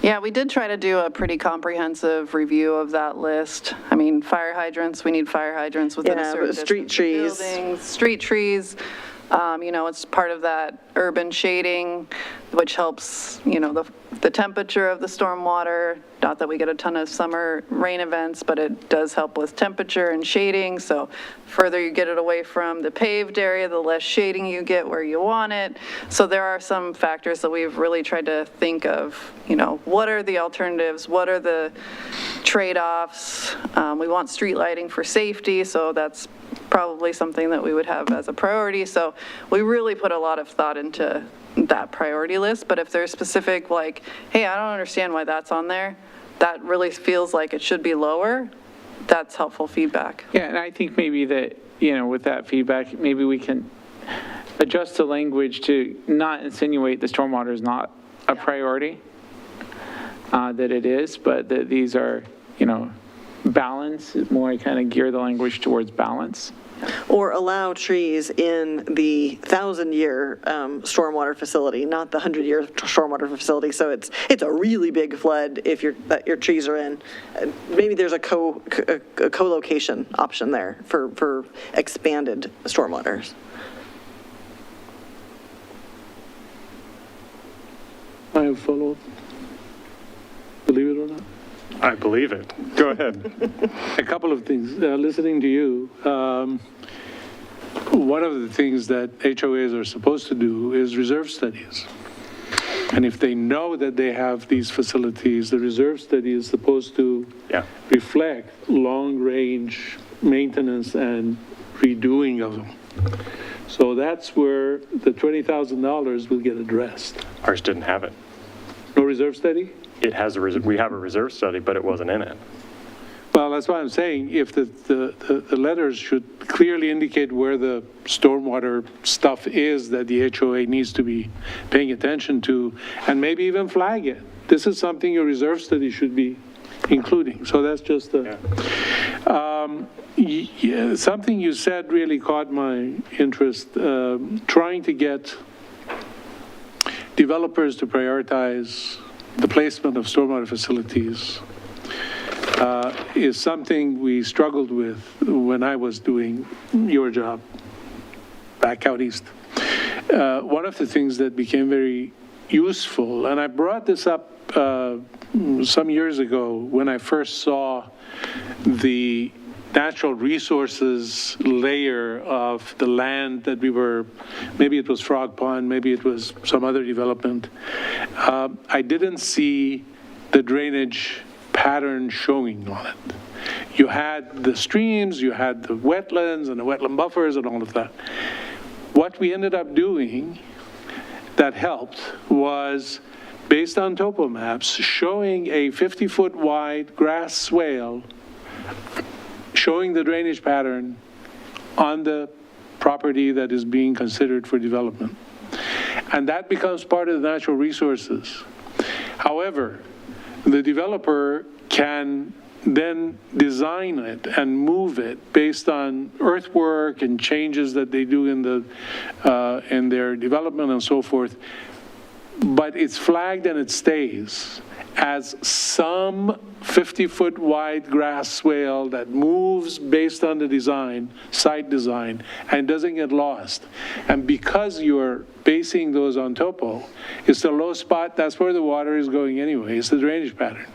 Yeah, we did try to do a pretty comprehensive review of that list. I mean, fire hydrants, we need fire hydrants within a certain distance. Street trees. Buildings, street trees. It's part of that urban shading, which helps, the temperature of the stormwater. Not that we get a ton of summer rain events, but it does help with temperature and shading. So further you get it away from the paved area, the less shading you get where you want it. So there are some factors that we've really tried to think of, what are the alternatives? What are the trade-offs? We want street lighting for safety, so that's probably something that we would have as a priority. So we really put a lot of thought into that priority list. But if there's specific, like, hey, I don't understand why that's on there, that really feels like it should be lower, that's helpful feedback. Yeah, and I think maybe that, with that feedback, maybe we can adjust the language to not insinuate the stormwater is not a priority, that it is, but that these are, balance, more kind of gear the language towards balance. Or allow trees in the 1,000-year stormwater facility, not the 100-year stormwater facility. So it's a really big flood if your trees are in. Maybe there's a co-location option there for expanded stormwaters. I have follow-up. Believe it or not. I believe it. Go ahead. A couple of things. Listening to you, one of the things that HOAs are supposed to do is reserve studies. And if they know that they have these facilities, the reserve study is supposed to reflect long-range maintenance and redoing of them. So that's where the $20,000 will get addressed. Ours didn't have it. No reserve study? It has we have a reserve study, but it wasn't in it. Well, that's why I'm saying if the letters should clearly indicate where the stormwater stuff is that the HOA needs to be paying attention to, and maybe even flag it. This is something your reserve study should be including. So that's just something you said really caught my interest, trying to get developers to prioritize the placement of stormwater facilities is something we struggled with when I was doing your job back out east. One of the things that became very useful, and I brought this up some years ago when I first saw the natural resources layer of the land that we were, maybe it was Frog Pond, maybe it was some other development. I didn't see the drainage pattern showing on it. You had the streams, you had the wetlands and the wetland buffers and all of that. What we ended up doing that helped was based on topo maps, showing a 50-foot wide grass swale, showing the drainage pattern on the property that is being considered for development. And that becomes part of the natural resources. However, the developer can then design it and move it based on earthwork and changes that they do in their development and so forth. But it's flagged and it stays as some 50-foot wide grass swale that moves based on the design, site design, and doesn't get lost. And because you're basing those on topo, it's the low spot, that's where the water is going anyway, it's the drainage pattern.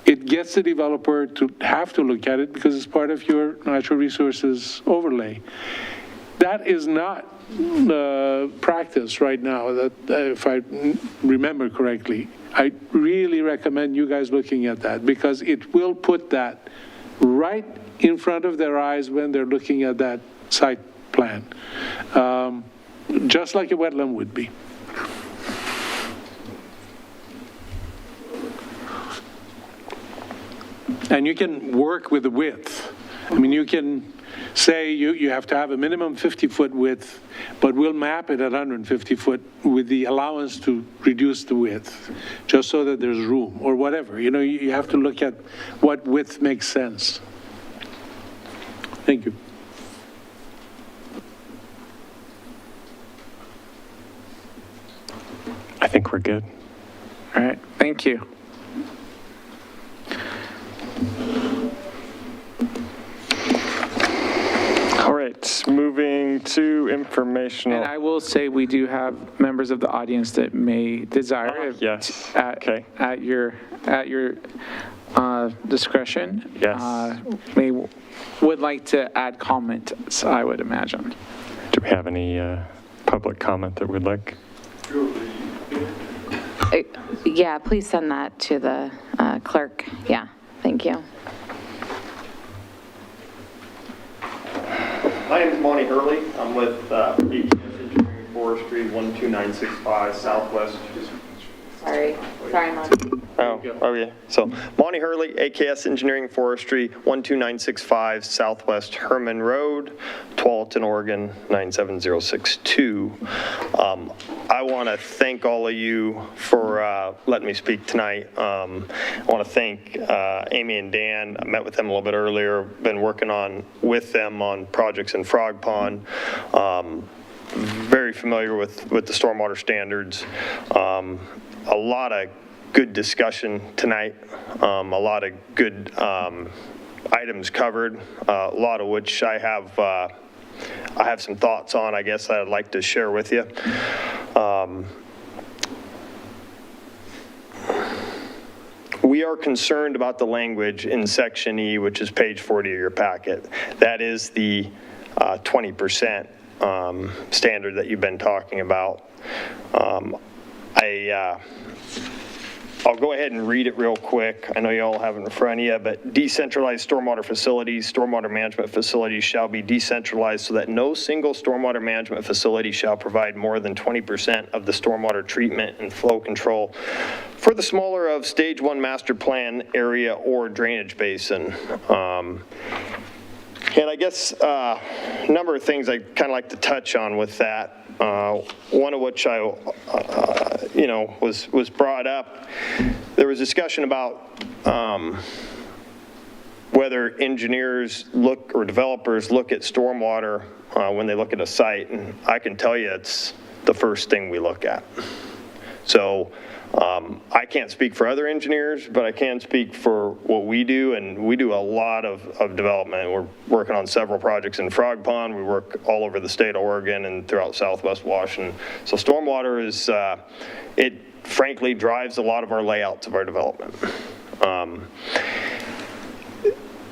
It gets the developer to have to look at it because it's part of your natural resources overlay. That is not practice right now, that if I remember correctly. I really recommend you guys looking at that because it will put that right in front of their eyes when they're looking at that site plan, just like a wetland would be. And you can work with the width. I mean, you can say you have to have a minimum 50-foot width, but we'll map it at 150 foot with the allowance to reduce the width, just so that there's room, or whatever. You know, you have to look at what width makes sense. Thank you. I think we're good. All right, thank you. All right, moving to informational. And I will say we do have members of the audience that may desire, yes. at your discretion, Yes. would like to add comments, I would imagine. Do we have any public comment that we'd like? Yeah, please send that to the clerk. Yeah, thank you. My name is Monty Hurley. I'm with AKS Engineering Forestry, 12965 Southwest. Sorry, Monty. Oh, yeah. So Monty Hurley, AKS Engineering Forestry, 12965 Southwest Herman Road, Tualatin, Oregon, 97062. I want to thank all of you for letting me speak tonight. I want to thank Amy and Dan. I met with them a little bit earlier. Been working with them on projects in Frog Pond. Very familiar with the stormwater standards. A lot of good discussion tonight, a lot of good items covered, a lot of which I have some thoughts on, I guess, that I'd like to share with you. We are concerned about the language in Section E, which is page 40 of your packet. That is the 20% standard that you've been talking about. I'll go ahead and read it real quick. I know you all have it in front of you, but decentralized stormwater facilities, stormwater management facilities shall be decentralized so that no single stormwater management facility shall provide more than 20% of the stormwater treatment and flow control for the smaller of stage 1 master plan area or drainage basin. And I guess a number of things I kind of like to touch on with that. One of which was brought up. There was discussion about whether engineers look or developers look at stormwater when they look at a site, and I can tell you it's the first thing we look at. So I can't speak for other engineers, but I can speak for what we do, and we do a lot of development. We're working on several projects in Frog Pond. We work all over the state of Oregon and throughout Southwest Washington. So stormwater is, it frankly drives a lot of our layouts of our development.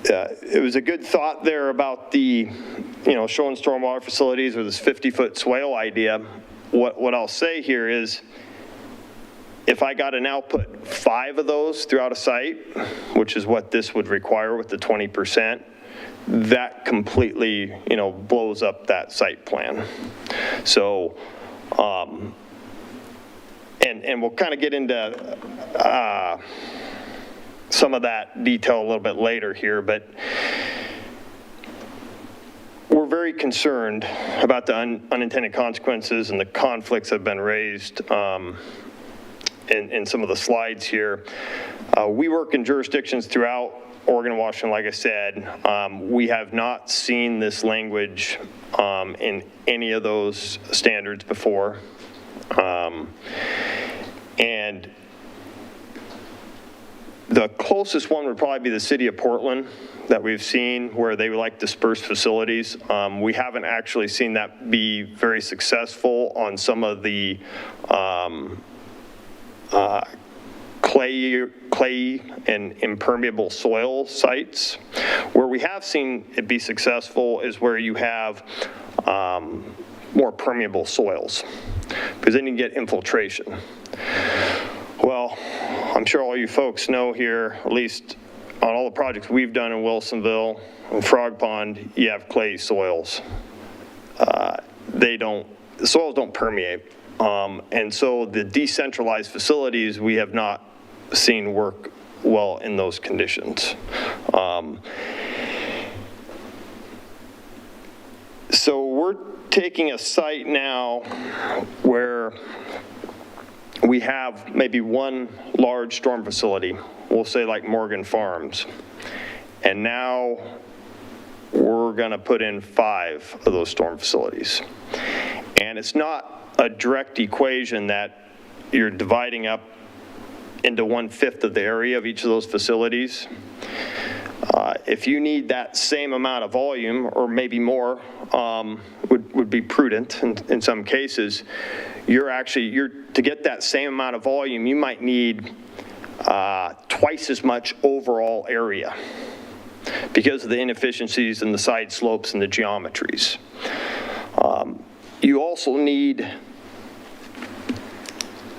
It was a good thought there about the, showing stormwater facilities or this 50-foot swale idea. What I'll say here is, if I got to now put 5 of those throughout a site, which is what this would require with the 20%, that completely, blows up that site plan. So, and we'll kind of get into some of that detail a little bit later here, but we're very concerned about the unintended consequences and the conflicts that have been raised in some of the slides here. We work in jurisdictions throughout Oregon and Washington, like I said. We have not seen this language in any of those standards before. And the closest one would probably be the city of Portland that we've seen, where they like dispersed facilities. We haven't actually seen that be very successful on some of the clay and impermeable soil sites. Where we have seen it be successful is where you have more permeable soils, because then you get infiltration. Well, I'm sure all you folks know here, at least on all the projects we've done in Wilsonville and Frog Pond, you have clay soils. The soils don't permeate. And so the decentralized facilities we have not seen work well in those conditions. So we're taking a site now where we have maybe one large storm facility, we'll say like Morgan Farms, and now we're gonna put in 5 of those storm facilities. And it's not a direct equation that you're dividing up into 1/5 of the area of each of those facilities. If you need that same amount of volume, or maybe more, would be prudent in some cases. To get that same amount of volume, you might need twice as much overall area because of the inefficiencies in the side slopes and the geometries. You also need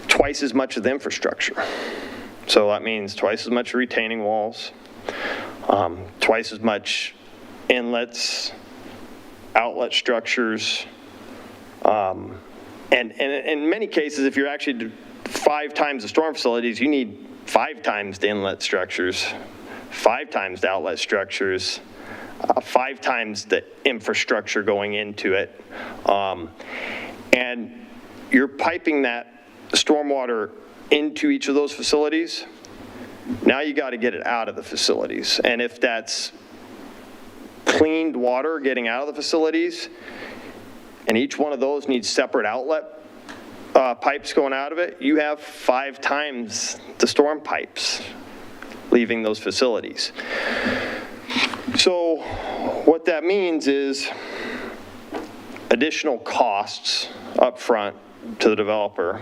twice as much of the infrastructure. So that means twice as much retaining walls, twice as much inlets, outlet structures, and in many cases, if you're actually 5 times the storm facilities, you need 5 times the inlet structures, 5 times the outlet structures, 5 times the infrastructure going into it. And you're piping that stormwater into each of those facilities. Now you got to get it out of the facilities. And if that's cleaned water getting out of the facilities, and each one of those needs separate outlet pipes going out of it, you have 5 times the storm pipes leaving those facilities. So what that means is additional costs up front to the developer,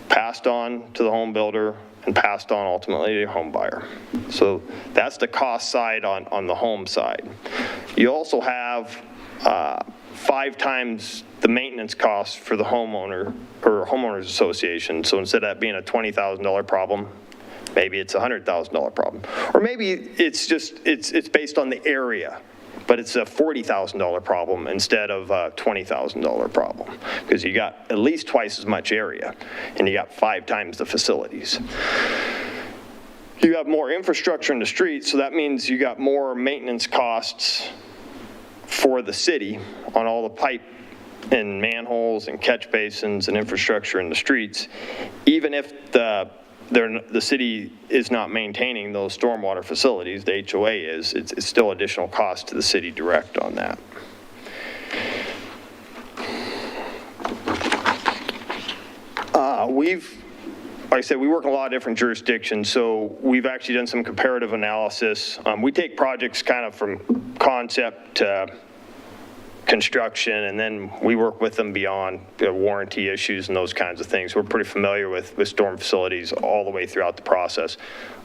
passed on to the home builder, and passed on ultimately to the home buyer. So that's the cost side on the home side. You also have 5 times the maintenance costs for the homeowner or homeowners association. So instead of that being a $20,000 problem, maybe it's a $100,000 problem. Or maybe it's just, it's based on the area, but it's a $40,000 problem instead of a $20,000 problem, because you got at least twice as much area and you got 5 times the facilities. You have more infrastructure in the streets, so that means you got more maintenance costs for the city on all the pipe and manholes and catch basins and infrastructure in the streets, even if the city is not maintaining those stormwater facilities. The HOA is. It's still additional cost to the city direct on that. Like I said, we work in a lot of different jurisdictions, so we've actually done some comparative analysis. We take projects kind of from concept to construction, and then we work with them beyond warranty issues and those kinds of things. We're pretty familiar with storm facilities all the way throughout the process.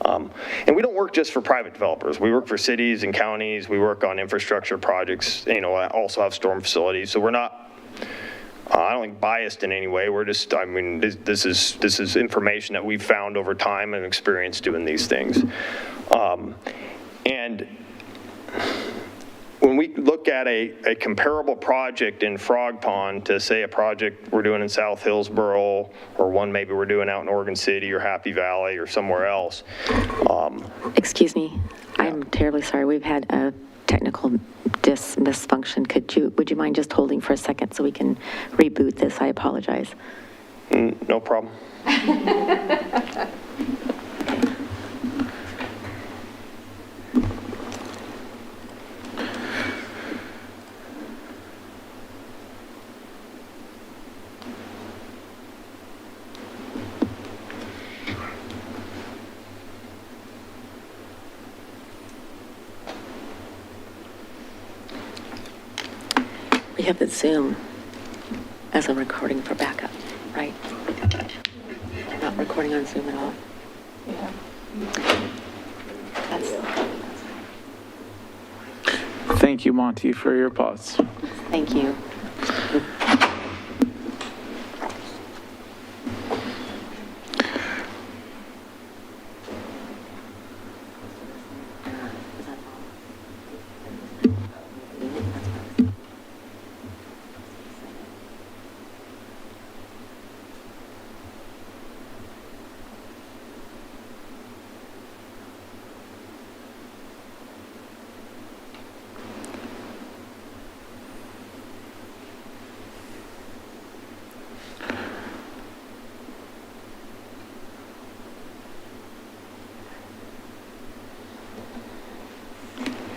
And we don't work just for private developers. We work for cities and counties. We work on infrastructure projects, also have storm facilities. So we're not, I don't think biased in any way. We're just, this is information that we've found over time and experience doing these things. And when we look at a comparable project in Frog Pond to, say, a project we're doing in South Hillsborough, or one maybe we're doing out in Oregon City or Happy Valley or somewhere else. Excuse me, I'm terribly sorry. We've had a technical misfunction. Would you mind just holding for a second so we can reboot this? I apologize. No problem. We have the Zoom as a recording for backup, right? Not recording on Zoom at all. Yeah. Thank you, Monty, for your pause. Thank you.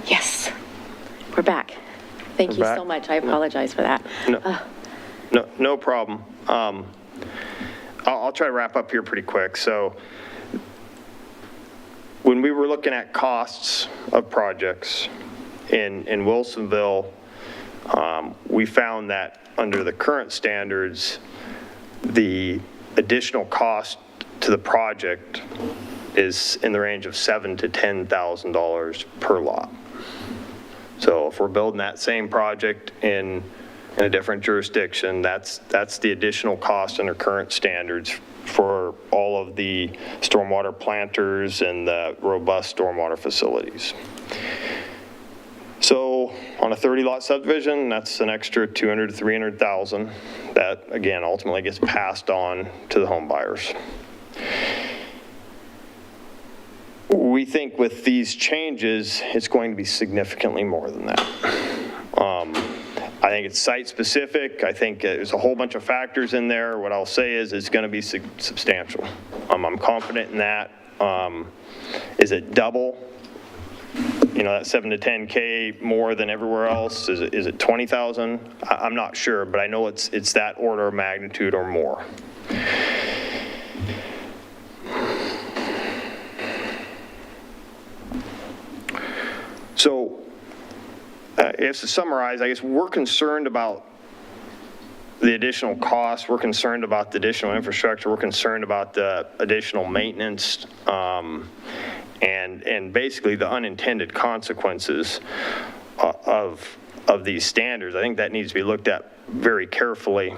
Yes, we're back. Thank you so much. I apologize for that. No problem. I'll try to wrap up here pretty quick. So when we were looking at costs of projects in Wilsonville, we found that under the current standards, the additional cost to the project is in the range of $7,000 to $10,000 per lot. So if we're building that same project in a different jurisdiction, that's the additional cost under current standards for all of the stormwater planters and the robust stormwater facilities. So on a 30-lot subdivision, that's an extra $200,000 to $300,000 that, again, ultimately gets passed on to the home buyers. We think with these changes, it's going to be significantly more than that. I think it's site-specific. I think there's a whole bunch of factors in there. What I'll say is it's going to be substantial. I'm confident in that. Is it double? You know, that 7 to 10K more than everywhere else? Is it 20,000? I'm not sure, but I know it's that order of magnitude or more. So, if to summarize, I guess we're concerned about the additional costs, we're concerned about the additional infrastructure, we're concerned about the additional maintenance, and basically the unintended consequences of these standards. I think that needs to be looked at very carefully.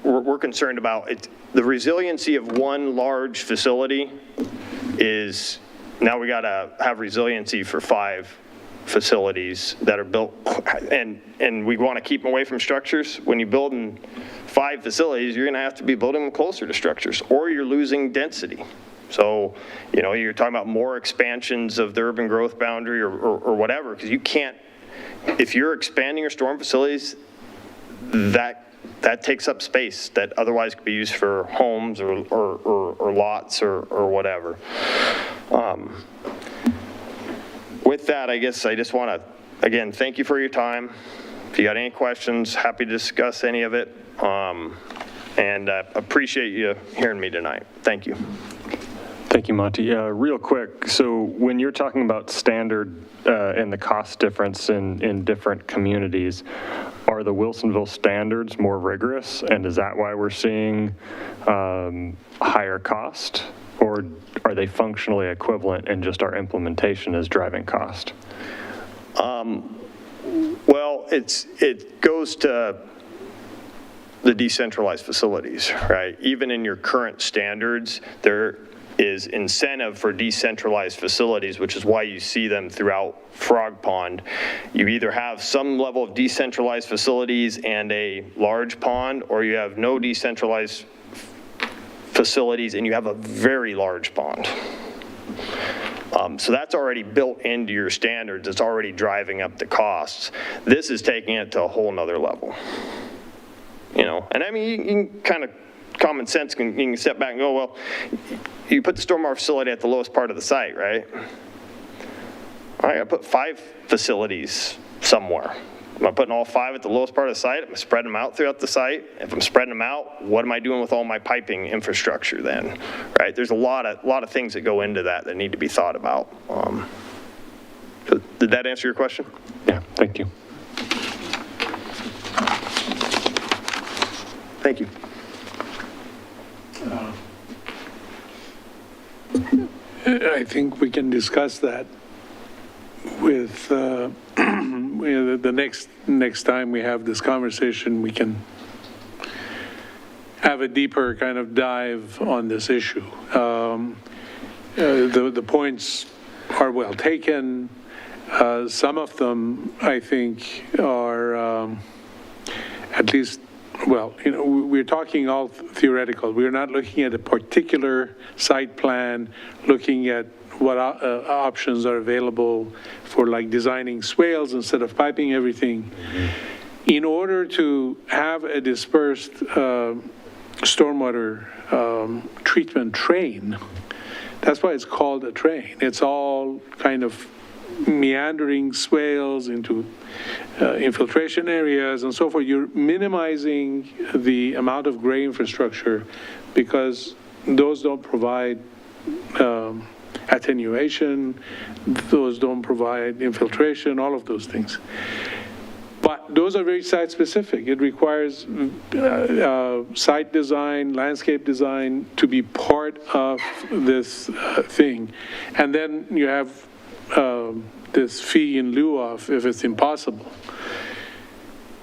We're concerned about it. The resiliency of one large facility is, now we got to have resiliency for 5 facilities that are built, and we want to keep them away from structures. When you build in 5 facilities, you're going to have to be building them closer to structures, or you're losing density. So, you know, you're talking about more expansions of the urban growth boundary or whatever, because you can't, if you're expanding your storm facilities, that takes up space that otherwise could be used for homes or lots or whatever. With that, I guess I just want to, again, thank you for your time. If you got any questions, happy to discuss any of it. And appreciate you hearing me tonight. Thank you. Thank you, Monty. Real quick, so when you're talking about standard and the cost difference in different communities, are the Wilsonville standards more rigorous, and is that why we're seeing higher cost? Or are they functionally equivalent and just our implementation is driving cost? Well, it goes to the decentralized facilities, right? Even in your current standards, is incentive for decentralized facilities, which is why you see them throughout Frog Pond. You either have some level of decentralized facilities and a large pond, or you have no decentralized facilities and you have a very large pond. So that's already built into your standards. It's already driving up the costs. This is taking it to a whole nother level. You know, and I mean, you can kind of common sense, you can step back and go, well, you put the stormwater facility at the lowest part of the site, right? I gotta put 5 facilities somewhere. Am I putting all 5 at the lowest part of the site? Am I spreading them out throughout the site? If I'm spreading them out, what am I doing with all my piping infrastructure then, right? There's a lot of things that go into that need to be thought about. So did that answer your question? Yeah, thank you. Thank you. I think we can discuss that with, with the next time we have this conversation. We can have a deeper kind of dive on this issue. The points are well taken. Some of them, I think, are at least, well, you know, we're talking all theoretical. We're not looking at a particular site plan, looking at what options are available for like designing swales instead of piping everything. In order to have a dispersed stormwater treatment train, that's why it's called a train. It's all kind of meandering swales into infiltration areas and so forth. You're minimizing the amount of gray infrastructure because those don't provide attenuation, those don't provide infiltration, all of those things. But those are very site specific. It requires site design, landscape design to be part of this thing. And then you have this fee in lieu of if it's impossible.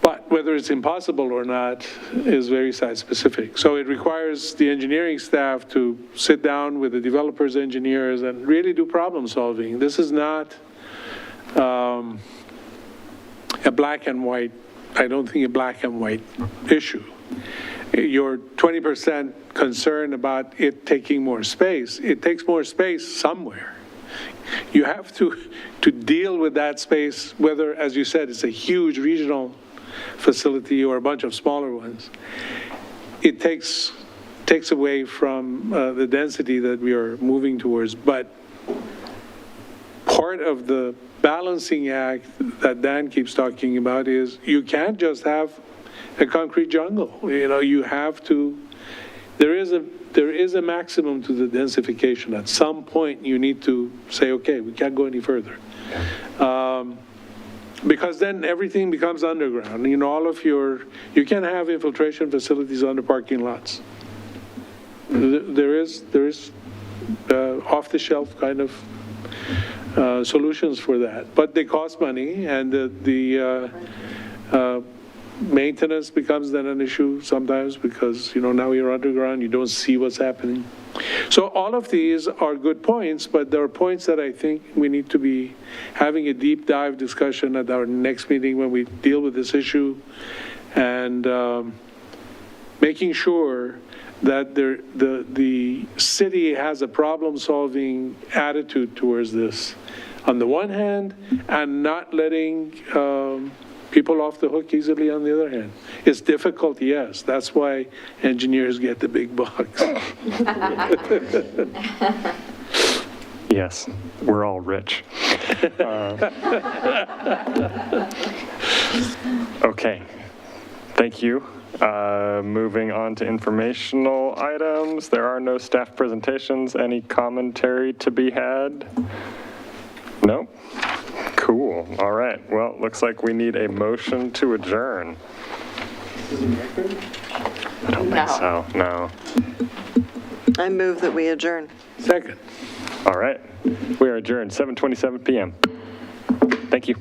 But whether it's impossible or not is very site specific. So it requires the engineering staff to sit down with the developers, engineers, and really do problem solving. This is not a black and white, I don't think a black and white issue. Your 20% concern about it taking more space, it takes more space somewhere. You have to deal with that space, whether, as you said, it's a huge regional facility or a bunch of smaller ones. It takes away from the density that we are moving towards. But part of the balancing act that Dan keeps talking about is you can't just have a concrete jungle. You know, you have to, there is a maximum to the densification. At some point, you need to say, okay, we can't go any further. Because then everything becomes underground. You know, all of you can have infiltration facilities under parking lots. There is off-the-shelf kind of solutions for that, but they cost money, and the maintenance becomes then an issue sometimes because, you know, now you're underground, you don't see what's happening. So all of these are good points, but there are points that I think we need to be having a deep dive discussion at our next meeting when we deal with this issue, and making sure that the city has a problem-solving attitude towards this on the one hand, and not letting people off the hook easily on the other hand. It's difficult, yes. That's why engineers get the big bucks. Yes, we're all rich. Okay, thank you. Moving on to informational items. There are no staff presentations. Any commentary to be had? No? Cool. All right. Well, looks like we need a motion to adjourn. I don't think so. No. I move that we adjourn. Second. All right. We are adjourned, 7:27 p.m. Thank you.